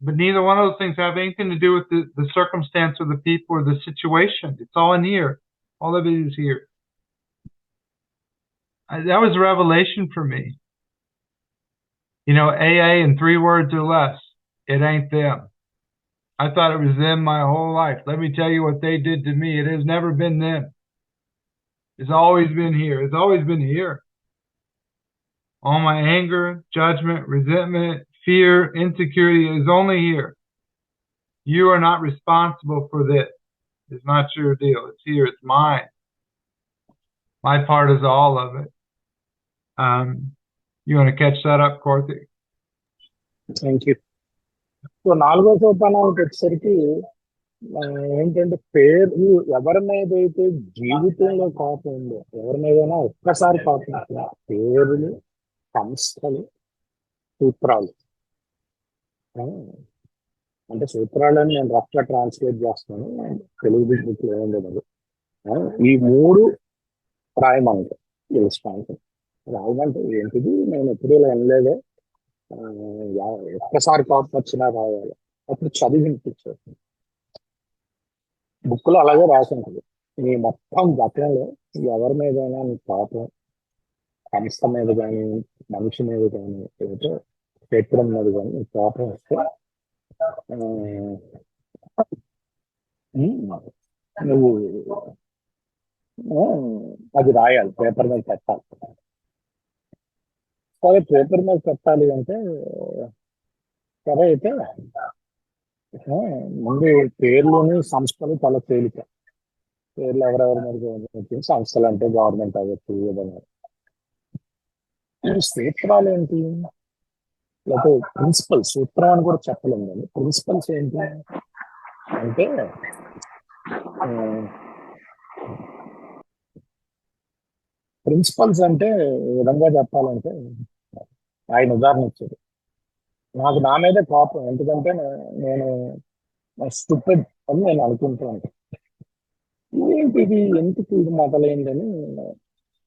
S1: But neither one of those things have anything to do with the circumstance or the people or the situation. It's all in here. All of it is here. That was a revelation for me. You know, AA in 3 words or less. It ain't them. I thought it was them my whole life. Let me tell you what they did to me. It has never been them. It's always been here. It's always been here. All my anger, judgment, resentment, fear, insecurity is only here. You are not responsible for this. It's not your deal. It's here. It's mine. My part is all of it. You want to catch that up, Karthik?
S2: Thank you. So 4వ సోపానానికి వచ్చేసరికి ఏంటంటే పేరు ఎవరి మీద అయితే జీవితంలో కోపం ఉందో, ఎవరి మీదైనా ఒక్కసారి కోపం వస్తుందో, పేర్లు, సంస్థలు, సూత్రాలు. అంటే సూత్రాలని నేను రఫ్గా ట్రాన్స్లేట్ చేస్తాను, తెలుగు బుక్ లో ఏం లేదు. ఈ 3 రాయమంటే తెలుసుకోండి. రాయమంటే ఏంటిది, నేను ఎప్పుడు ఇలా వినలేదే, ఒక్కసారి కోపం వచ్చినా రాయాలి. అప్పుడు చదివి వినిపించేది. బుక్ లో అలాగే రాసి ఉంటుంది. నీ మొత్తం గతంలో ఎవరి మీదైనా నీ కోపం, సంస్థ మీద కానీ, మనిషి మీద కానీ, లేకపోతే క్షేత్రం మీద కానీ నీ కోపం వస్తే నువ్వు అది రాయాలి, పేపర్ మీద పెట్టాలి. సరే పేపర్ మీద పెట్టాలి అంటే సరే అయితే ముందు పేర్లోని సంస్థలు చాలా తేలిక. పేర్లు ఎవరెవరి మీద, సంస్థలు అంటే గవర్నమెంట్ అవ్వచ్చు ఏదైనా. సూత్రాలు ఏంటి, లేకపోతే ప్రిన్సిపల్స్, సూత్రం అని కూడా చెప్పలేము కానీ ప్రిన్సిపల్స్ ఏంటి అంటే ప్రిన్సిపల్స్ అంటే ఈ విధంగా చెప్పాలంటే ఆయన ఉదాహరణ ఇచ్చారు. నాకు నా మీదే కోపం, ఎందుకంటే నేను స్టూపిడ్ అని నేను అనుకుంటూ ఉంటాను. ఏంటిది, ఎందుకు ఇది మొదలైందని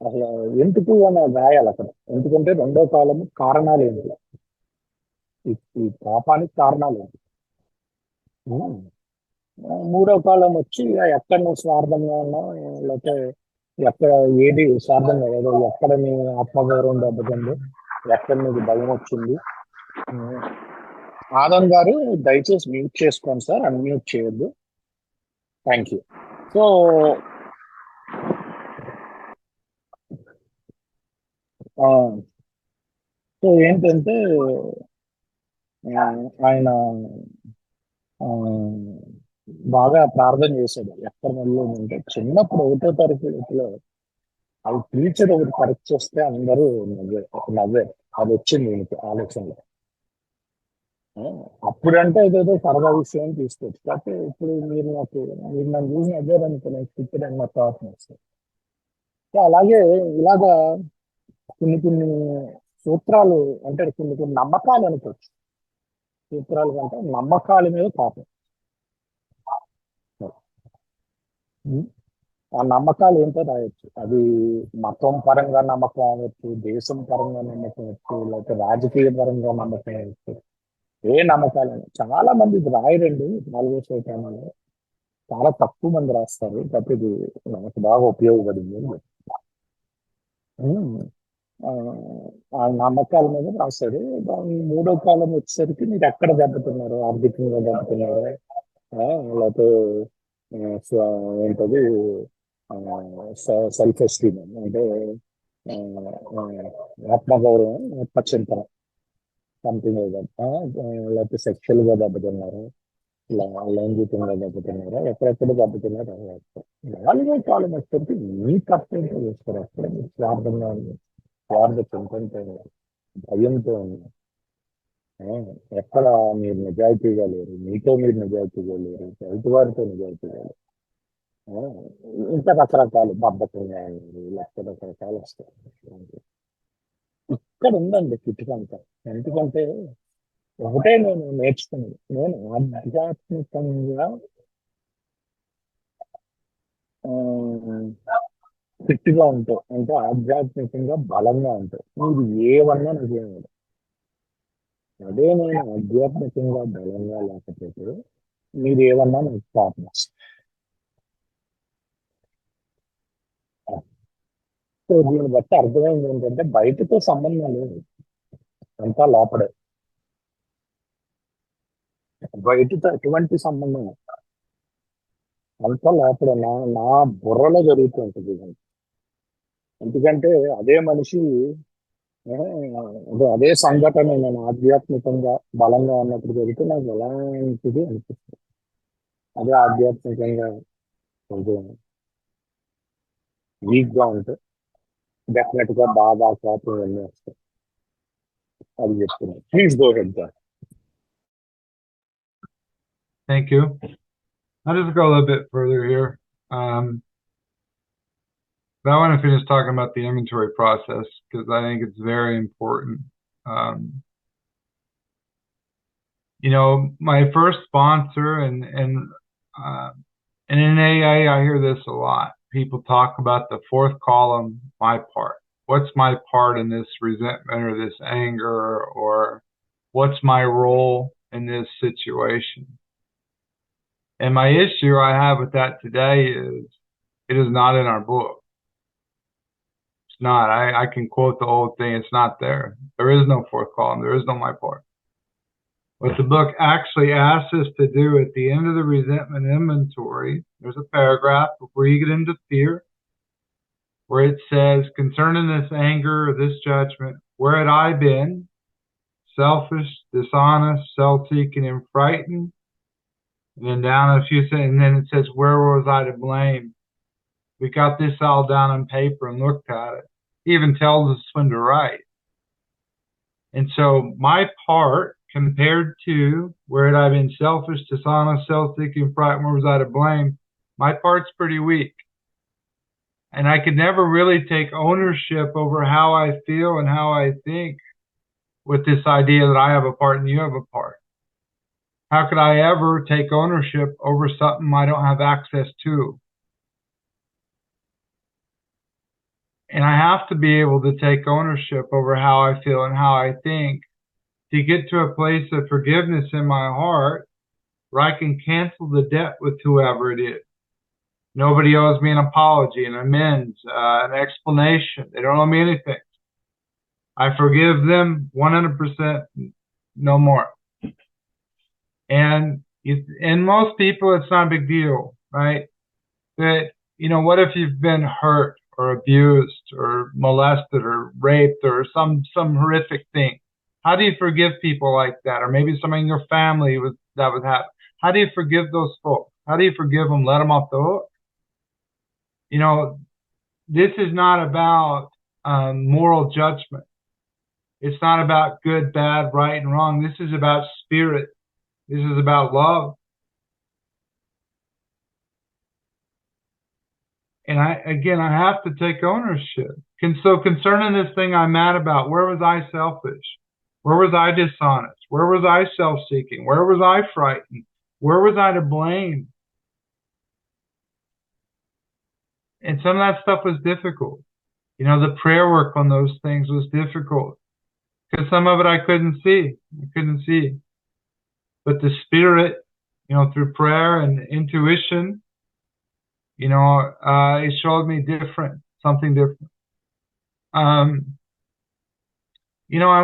S2: అసలు ఎందుకు అని రాయాలి అక్కడ. ఎందుకంటే 2వ కాలము కారణాలు ఏంటి, ఈ కోపానికి కారణాలు ఏంటి. 3వ కాలం వచ్చి ఎక్కడ నువ్వు స్వార్థంగా ఉన్నావు, లేకపోతే ఎక్కడ ఏది స్వార్థంగా ఏదో, ఎక్కడ నీ ఆత్మగౌరవం దెబ్బతింది, ఎక్కడ నీకు భయం వచ్చింది. ఆదం గారు దయచేసి మ్యూట్ చేసుకోండి సార్, అన్మ్యూట్ చేయొద్దు. Thank you. సో ఏంటంటే ఆయన బాగా ప్రార్థన చేశాడు. ఎక్కడ మొదలైందంటే చిన్నప్పుడు 1వ తరగతిలో అది టీచర్ ఒకటి కరెక్ట్ చేస్తే అందరూ నవ్వారు. అది వచ్చింది దీనికి ఆలోచనలో. అప్పుడంటే ఏదేదో సరదా విషయం తీసుకోవచ్చు, కాకపోతే ఇప్పుడు మీరు నన్ను చూసి నవ్వారనుకో, నేను టీచర్ అని మా థాట్ వస్తుంది. సో అలాగే ఇలాగా కొన్ని సూత్రాలు అంటే కొన్ని నమ్మకాలు అనుకోవచ్చు. సూత్రాలు కంటే నమ్మకాల మీద కోపం. ఆ నమ్మకాలు ఏంటో రాయొచ్చు. అది మతం పరంగా నమ్మకం అవ్వచ్చు, దేశం పరంగా నమ్మకం అవచ్చు, లేకపోతే రాజకీయ పరంగా నమ్మకం అవ్వచ్చు. ఏ నమ్మకాలని చాలా మంది ఇది రాయరండి. 4వ సోపానంలో చాలా తక్కువ మంది రాస్తారు, కాబట్టి ఇది మనకు బాగా ఉపయోగపడింది. ఆ నమ్మకాల మీద రాశాడు. దాని 3వ కాలం వచ్చేసరికి మీరు ఎక్కడ దెబ్బతున్నారు, ఆర్థికంగా దెబ్బతున్నారు, లేకపోతే ఏంటది సెల్ఫ్ ఎస్టీమ్ అంటే ఆత్మగౌరవం, ఆత్మచింతన, సంథింగ్ లేకపోతే సెక్షువల్గా దెబ్బతిన్నారు, లైంగికంగా దెబ్బతిన్నారా, ఎక్కడెక్కడ దెబ్బతిన్నారా, వాళ్ళు చాలా మట్టి మీ తప్పేంటో చేస్తారు. అక్కడ మీరు స్వార్థంగా ఉంది, స్వార్థ చింతనతో ఉంది, భయంతో ఉంది. ఎక్కడ మీరు నిజాయితీగా లేరు, మీతో మీరు నిజాయితీగా లేరు, ఎదుటి వారితో నిజాయితీగా లేరు. ఇంకా రకరకాలు బద్ధకంగా ఉన్నారు, లేకపోతే రకరకాలు వస్తాయి. ఇక్కడ ఉందండి కిటికంతా. ఎందుకంటే ఒకటే నేను నేర్చుకున్నాను, నేను ఆధ్యాత్మికంగా ఫిట్గా ఉంటావు అంటే ఆధ్యాత్మికంగా బలంగా ఉంటావు. మీరు ఏమన్నా నిజమే. అదే నేను ఆధ్యాత్మికంగా బలంగా లేకపోతే మీరు ఏమన్నా నాకు పాపం. సో దీన్ని బట్టి అర్థమైంది ఏంటంటే బయటతో సంబంధం లేదు, అంతా లోపడే. బయటతో ఎటువంటి సంబంధం లేదు, అంతా లోపడే. నా బుర్రలో జరుగుతూ ఉంటుంది ఇది. ఎందుకంటే అదే మనిషి అదే సంఘటన నేను ఆధ్యాత్మికంగా బలంగా ఉన్నప్పుడు జరిగితే నాకు ఎలాంటిది అనిపిస్తుంది. అదే ఆధ్యాత్మికంగా కొంచెం వీక్ గా ఉంటే డెఫినెట్ గా బాగా కోపం ఇవన్నీ వస్తాయి. అది చెప్తున్నాను. Please go head sir.
S1: Thank you. I'll just go a little bit further here. But I want to finish talking about the inventory process because I think it's very important. My first sponsor and in AA, I hear this a lot. People talk about the fourth column, my part. What's my part in this resentment or this anger, or what's my role in this situation? And my issue I have with that today is it is not in our book. It's not. I can quote the old thing. It's not there. There is no fourth column. There is no my part. What the book actually asks us to do at the end of the resentment inventory, there's a paragraph before you get into fear, where it says, concerning this anger or this judgment, where had I been? Selfish, dishonest, self-seeking, and frightened. And then down a few sentences, and then it says, where was I to blame? We got this all down on paper and looked at it. It even tells us when to write. And so my part, compared to where had I been selfish, dishonest, self-seeking, frightened, where was I to blame? My part's pretty weak. And I could never really take ownership over how I feel and how I think with this idea that I have a part and you have a part. How could I ever take ownership over something I don't have access to? And I have to be able to take ownership over how I feel and how I think to get to a place of forgiveness in my heart where I can cancel the debt with whoever it is. Nobody owes me an apology, an amends, an explanation. They don't owe me anything. I forgive them 100%, no more. And most people, it's not a big deal, right? But, what if you've been hurt or abused or molested or raped or some horrific thing? How do you forgive people like that? Or maybe somebody in your family that would happen. How do you forgive those folks? How do you forgive them? Let them off the hook? This is not about moral judgment. It's not about good, bad, right, and wrong. This is about spirit. This is about love. And I have to take ownership. So concerning this thing I'm mad about, where was I selfish? Where was I dishonest? Where was I self-seeking? Where was I frightened? Where was I to blame? And some of that stuff was difficult. The prayer work on those things was difficult because some of it I couldn't see. But the Spirit, through prayer and intuition, it showed me something different. I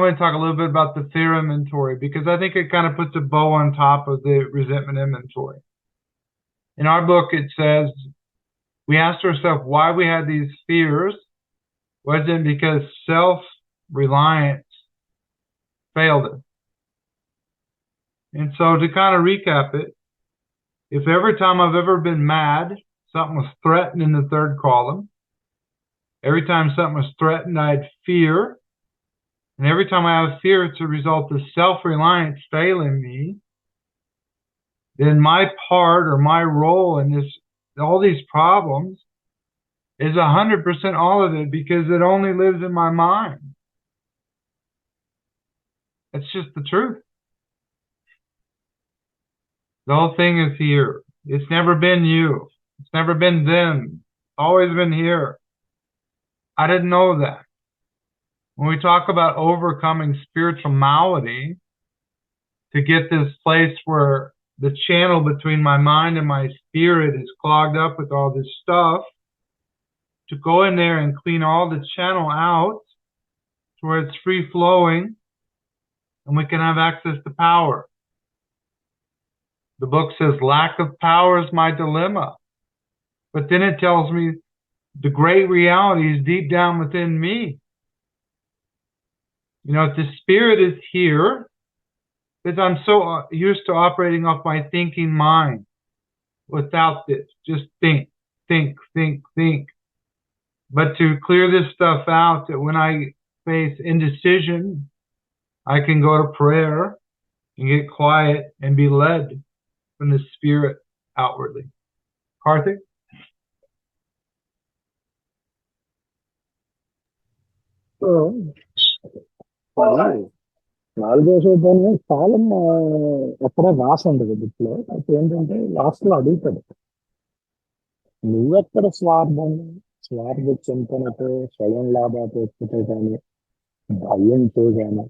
S1: want to talk a little bit about the fear inventory because I think it kind of puts a bow on top of the resentment inventory. In our book, it says, we asked ourselves why we had these fears. Was it because self-reliance failed us? And so to kind of recap it, if every time I've ever been mad, something was threatened in the third column, every time something was threatened, I had fear, and every time I have fear, it's a result of self-reliance failing me, then my part or my role in this, all these problems, is 100% all of it because it only lives in my mind. It's just the truth. The whole thing is here. It's never been you. It's never been them. It's always been here. I didn't know that. When we talk about overcoming spiritual malady, to get this place where the channel between my mind and my spirit is clogged up with all this stuff, to go in there and clean all the channel out to where it's free flowing and we can have access to power. The book says lack of power is my dilemma. But then it tells me the great reality is deep down within me. You know, if the spirit is here, because I'm so used to operating off my thinking mind without this. Just think, think, think, think. But to clear this stuff out, that when I face indecision, I can go to prayer and get quiet and be led from the spirit outwardly. Karthik?
S2: So అది 4వ సూత్రంలో కాలం ఎక్కడ రాసి ఉండదు బుక్లో. అయితే ఏంటంటే లాస్ట్లో అడుగుతాడు, నువ్వెక్కడ స్వార్థ చింతనతో, స్వయం లాభాపేక్షతో కానీ, భయంతో కానీ,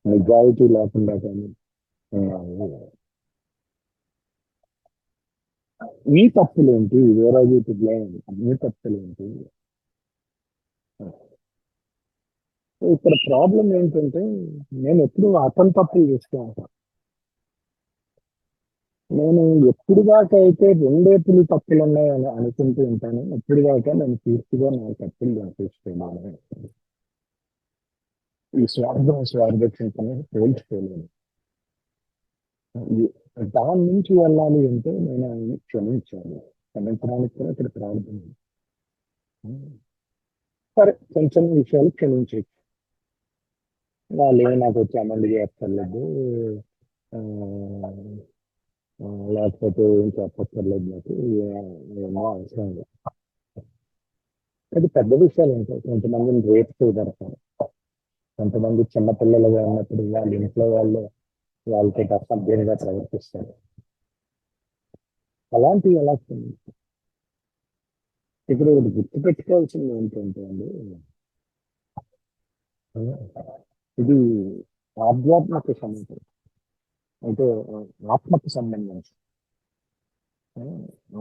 S2: నిజాయితీ లేకుండా కానీ ఉన్నావు. నీ తప్పులేంటి? వేరే బ్లేమ్, నీ తప్పులేంటి? ఇక్కడ ప్రాబ్లం ఏంటంటే నేను ఎప్పుడు అతని తప్పులు చేస్తూ ఉంటాను. నేను ఎప్పుడు దాకా అయితే రెండేపులు తప్పులు ఉన్నాయని అనుకుంటూ ఉంటాను, ఎప్పుడు దాకా నేను పూర్తిగా నా తప్పులు కనిపిస్తున్నాను. ఈ స్వార్థ చింతన పోల్చుకోలేను. దాని నుంచి వెళ్ళాలి అంటే నేను ఆయన్ని క్షమించాలి. క్షమించడానికి కూడా ఇక్కడ ప్రార్థన. సరే, కొంచెం విషయాలు క్షమించవచ్చు. వాళ్ళు నాకు వచ్చి అమలు చేస్తలేదు, లేకపోతే ఏం చెప్పక్కర్లేదు, నాకు ఏమో అవసరం లేదు. అది పెద్ద విషయాలు ఉంటాయి. కొంతమందిని రేపు చేయగలుగుతారు, కొంతమంది చిన్నపిల్లలుగా ఉన్నప్పుడు వాళ్ళ ఇంట్లో వాళ్ళకి అసభ్యంగా ప్రవర్తిస్తారు. అలాంటివి ఎలా ఇప్పుడు గుర్తుపెట్టుకోవాల్సింది ఏంటంటే అండి, ఇది ఆధ్యాత్మిక సంబంధం, అంటే ఆత్మకు సంబంధించి.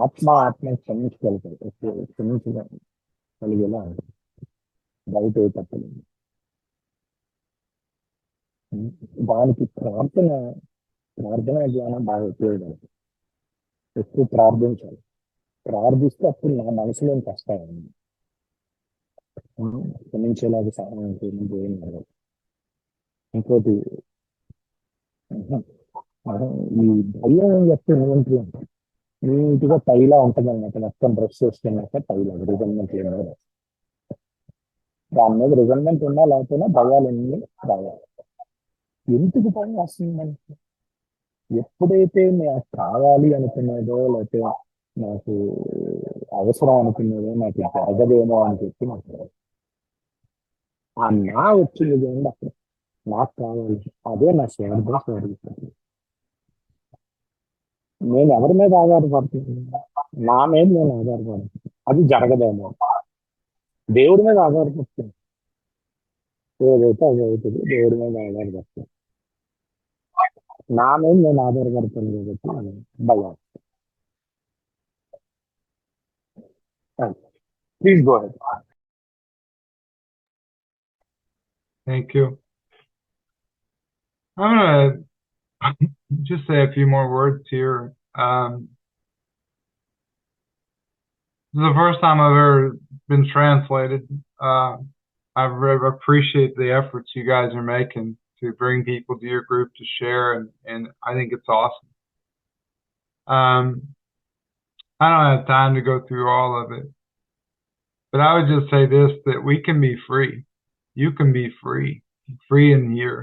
S2: ఆత్మకి క్షమించగలిగేలా బయట ఏ తప్పలేదు. దానికి ప్రార్థన జ్ఞానం బాగా ఉపయోగపడుతుంది. ఎక్కువ ప్రార్థించాలి. ప్రార్థిస్తే అప్పుడు నా మనసులోకి వస్తాయండి. క్షమించేలాగా సహాయం చేయడం ఏం లేదు. ఇంకోటి, ఈ భయం యొక్క నియంత్రణ నీట్గా టైలా ఉంటుంది అన్నమాట. మొత్తం డ్రెస్ వేసుకున్నాక టైలా రిజల్మెంట్ ఏమో దాని మీద రిజల్మెంట్ ఉన్నా లేకపోయినా భయాలు ఎన్ని రావాలి. ఎందుకు భయం వస్తుంది మనకి? ఎప్పుడైతే నాకు కావాలి అనుకున్నదో, లేకపోతే నాకు అవసరం అనుకున్నదో, నాకు జరగదేమో అని చెప్పి నాకు ఆ నా వచ్చింది చూడండి, అక్కడ నాకు కావాలి, అదే నా స్వార్థం. నేను ఎవరి మీద ఆధారపడుతున్నాను? నా మీద నేను ఆధారపడుతున్నాను. అది జరగదేమో. దేవుడి మీద ఆధారపడుతుంది. ఏదైతే అది అవుతుంది. దేవుడి మీద ఆధారపడుతుంది. నా మీద నేను ఆధారపడుతాను కాబట్టి భయం. Please go ahead.
S1: Thank you. I'm going to just say a few more words here. This is the first time I've ever been translated. I appreciate the efforts you guys are making to bring people to your group to share, and I think it's awesome. I don't have time to go through all of it, but I would just say this, that we can be free. You can be free in here.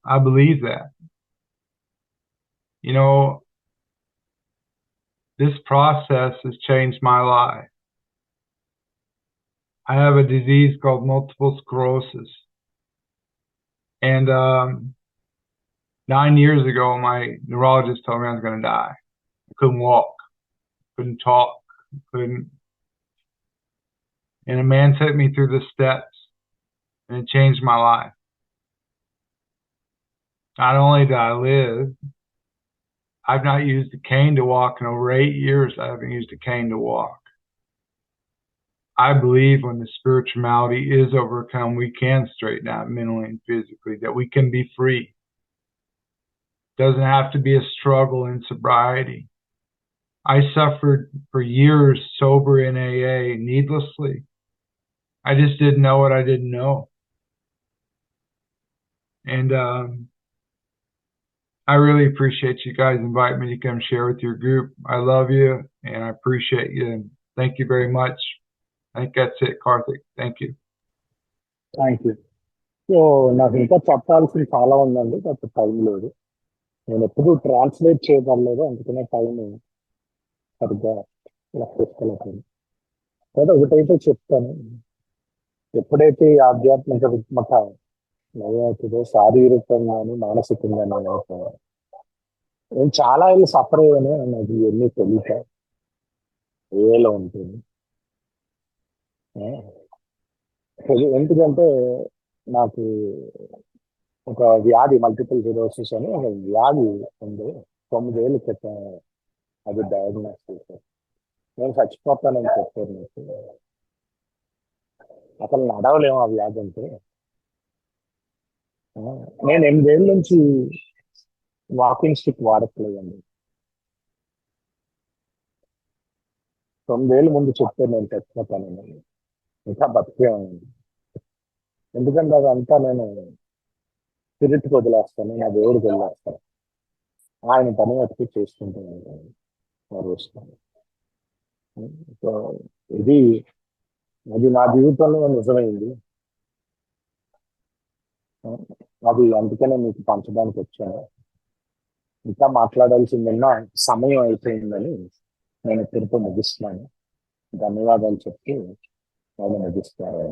S1: I believe that. You know, this process has changed my life. I have a disease called multiple sclerosis. And 9 years ago, my neurologist told me I was going to die. I couldn't walk, couldn't talk, couldn't. And a man took me through the steps, and it changed my life. Not only did I live, I've not used a cane to walk in over 8 years. I haven't used a cane to walk. I believe when the spiritual malady is overcome, we can straighten out mentally and physically, that we can be free. It doesn't have to be a struggle in sobriety. I suffered for years sober in AA needlessly. I just didn't know what I didn't know. And I really appreciate you guys inviting me to come share with your group. I love you, and I appreciate you. And thank you very much. I think that's it, Karthik. Thank you.
S2: Thank you. So నాకు ఇంకా చెప్పాల్సింది చాలా ఉందండి, నాకు time లేదు. నేను ఎప్పుడు translate చేయగలలేదు, అందుకనే టైం సరిగ్గా ఇలా చేసుకోలేదు. అయితే ఒకటైతే చెప్తాను, ఎప్పుడైతే ఈ ఆధ్యాత్మిక రుగ్మత నయమవుతుందో శారీరకంగాను మానసికంగాను అవుతుందో, నేను చాలా ఏళ్ళు సఫర్ అయ్యాను, నాకు ఇవన్నీ తెలియక ఏలో ఉంటుంది. ఎందుకంటే నాకు ఒక వ్యాధి మల్టిపుల్ స్క్లెరోసిస్ అని ఒక వ్యాధి ఉంది. 9 ఏళ్ళ క్రితం అది డయాగ్నోస్ చేశారు. నేను చచ్చిపోతానని చెప్పారు నాకు. అసలు నడవలేము ఆ వ్యాధి అంటే. నేను 8 ఏళ్ళ నుంచి వాకింగ్ స్టిక్ వాడట్లేదండి. 9 ఏళ్ళ ముందు చెప్పారు నేను చచ్చిపోతానని, ఇంకా బతికే ఉంది. ఎందుకంటే అదంతా నేను స్పిరిట్కి వదిలేస్తాను, నా దేవుడికి వదిలేస్తాను. ఆయన పని వరకు చేసుకుంటాను, వస్తాను. సో ఇది అది నా జీవితంలో నిజమైంది. అది అందుకనే మీకు పంచడానికి వచ్చాను. ఇంకా మాట్లాడాల్సిందన్న సమయం అయిపోయిందని నేను తిరుపతి ముగిస్తున్నాను. ధన్యవాదాలు చెప్పి నేను ముగిస్తాను.